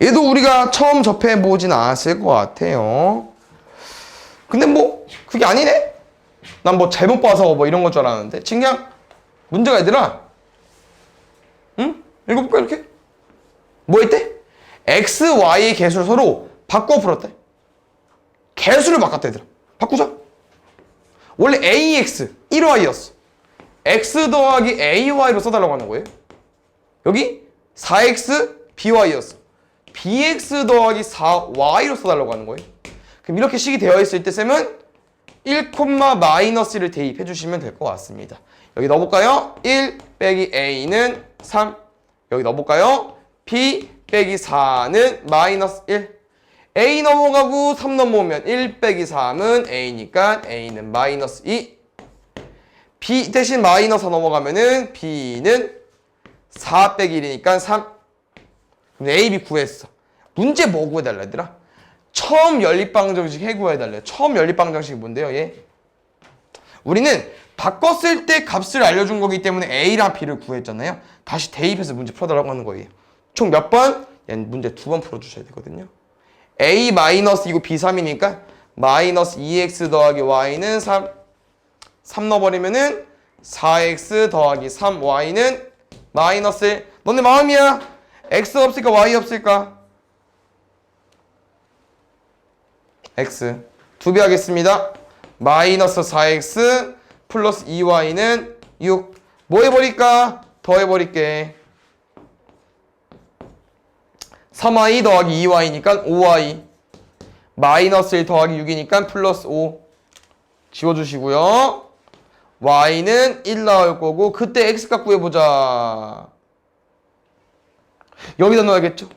얘도 우리가 처음 접해보진 않았을 것 같아요. 근데 뭐 그게 아니네? 난 뭐 잘못 봐서 뭐 이런 걸 줄 알았는데 지금 그냥 문제가 얘들아 응? 읽어볼까 이렇게? 뭐 했대? x, y 개수를 서로 바꿔 풀었대. 개수를 바꿨대 얘들아. 바꾸자. 원래 ax 1y였어. x 더하기 ay로 써달라고 하는 거예요. 여기 4x by였어. bx 더하기 4y로 써달라고 하는 거예요. 그럼 이렇게 식이 되어 있을 때 쌤은 1, 마이너스를 대입해 주시면 될 것 같습니다. 여기 넣어볼까요? 1 빼기 a는 3. 여기 넣어볼까요? b 빼기 4는 마이너스 1. a 넘어가고 3 넘어오면 1 빼기 3은 a니까 a는 마이너스 2. b 대신 마이너스 4 넘어가면은 b는 4 빼기 1이니까 3. 그럼 a, b 구했어. 문제 뭐 구해달라 얘들아? 처음 연립방정식 해 구해달래요. 처음 연립방정식이 뭔데요? 얘? 우리는 바꿨을 때 값을 알려준 거기 때문에 a랑 b를 구했잖아요. 다시 대입해서 문제 풀어달라고 하는 거예요. 총 몇 번? 얘는 문제 2번 풀어주셔야 되거든요. a 마이너스 이거 b 3이니까 마이너스 2x 더하기 y는 3. 3 넣어버리면은 4x 더하기 3y는 마이너스 1. 너네 마음이야. x 없을까 y 없을까? x 2배 하겠습니다. 마이너스 4x 플러스 2y는 6. 뭐 해버릴까? 더해버릴게. 3y 더하기 2y니까 5y. 마이너스 1 더하기 6이니까 플러스 5. 지워주시고요. y는 1 나올 거고 그때 x값 구해보자. 여기다 넣어야겠죠?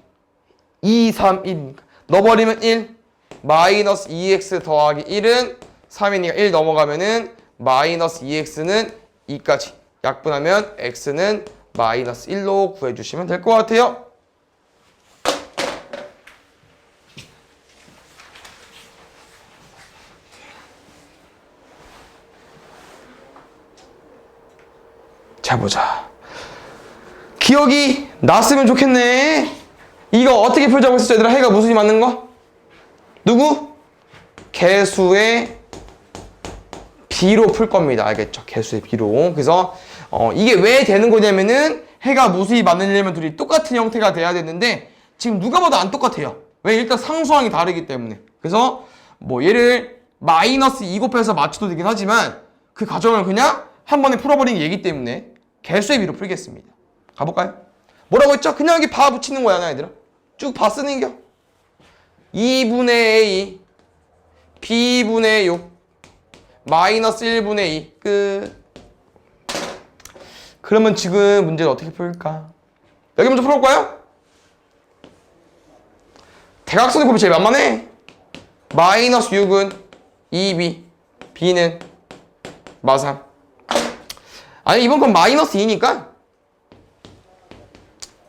2, 3, 1이니까 넣어버리면 1. 마이너스 2x 더하기 1은 3이니까 1 넘어가면은 마이너스 2x는 2까지 약분하면 x는 마이너스 1로 구해주시면 될 것 같아요. 자 보자. 기억이 났으면 좋겠네. 이거 어떻게 풀자고 했었죠 얘들아? 해가 무수히 맞는 거? 누구? 개수의 B로 풀 겁니다. 알겠죠? 개수의 B로. 그래서 이게 왜 되는 거냐면은 해가 무수히 맞는 일면들이 똑같은 형태가 돼야 되는데 지금 누가 봐도 안 똑같아요. 왜? 일단 상수항이 다르기 때문에. 그래서 뭐 얘를 마이너스 2 곱해서 맞춰도 되긴 하지만 그 과정을 그냥 한 번에 풀어버리는 얘기 때문에 개수의 B로 풀겠습니다. 가볼까요? 뭐라고 했죠? 그냥 여기 바 붙이는 거야, 나 얘들아. 쭉 바 쓰는 겨. 2분의 A, B분의 6, 마이너스 1분의 2, 끝. 그러면 지금 문제를 어떻게 풀까? 여기 먼저 풀어볼까요? 대각선의 곱이 제일 만만해. 마이너스 6은 2B, B는 마3. 아니 이번 건 마이너스 2니까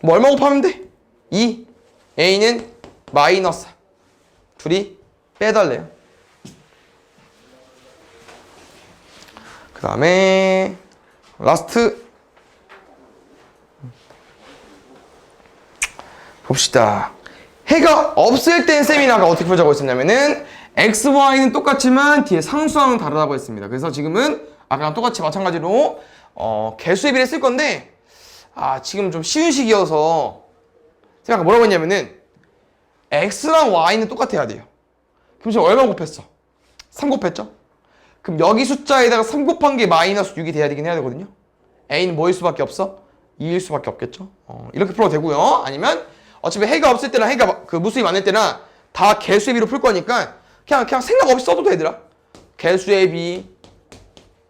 뭐 얼마 곱하면 돼? 2. A는 마이너스 4. 둘이 빼달래요. 그 다음에 라스트 봅시다. 해가 없을 땐 쌤이 아까 어떻게 풀자고 했었냐면은 x, y는 똑같지만 뒤에 상수항은 다르다고 했습니다. 그래서 지금은 아까랑 똑같이 마찬가지로 개수의 비례 쓸 건데 지금 좀 쉬운 식이어서 제가 아까 뭐라고 했냐면은 x랑 y는 똑같아야 돼요. 그럼 지금 얼마 곱했어? 3 곱했죠? 그럼 여기 숫자에다가 3 곱한 게 마이너스 6이 돼야 되긴 해야 되거든요. a는 뭐일 수밖에 없어? 2일 수밖에 없겠죠? 이렇게 풀어도 되고요. 아니면 어차피 해가 없을 때나 해가 그 무수히 많을 때나 다 개수의 비로 풀 거니까 그냥 생각 없이 써도 돼, 얘들아. 개수의 비,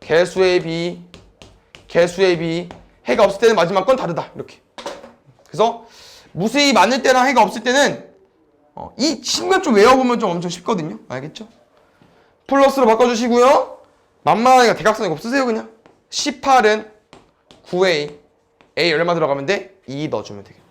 개수의 비, 개수의 비. 해가 없을 때는 마지막 건 다르다. 이렇게. 그래서 무수히 많을 때나 해가 없을 때는 이 신경 좀 외워보면 좀 엄청 쉽거든요. 알겠죠? 플러스로 바꿔주시고요. 만만하니까 대각선에 곱 쓰세요, 그냥. 18은 9A. A 얼마 들어가면 돼? 2 넣어주면 되겠죠.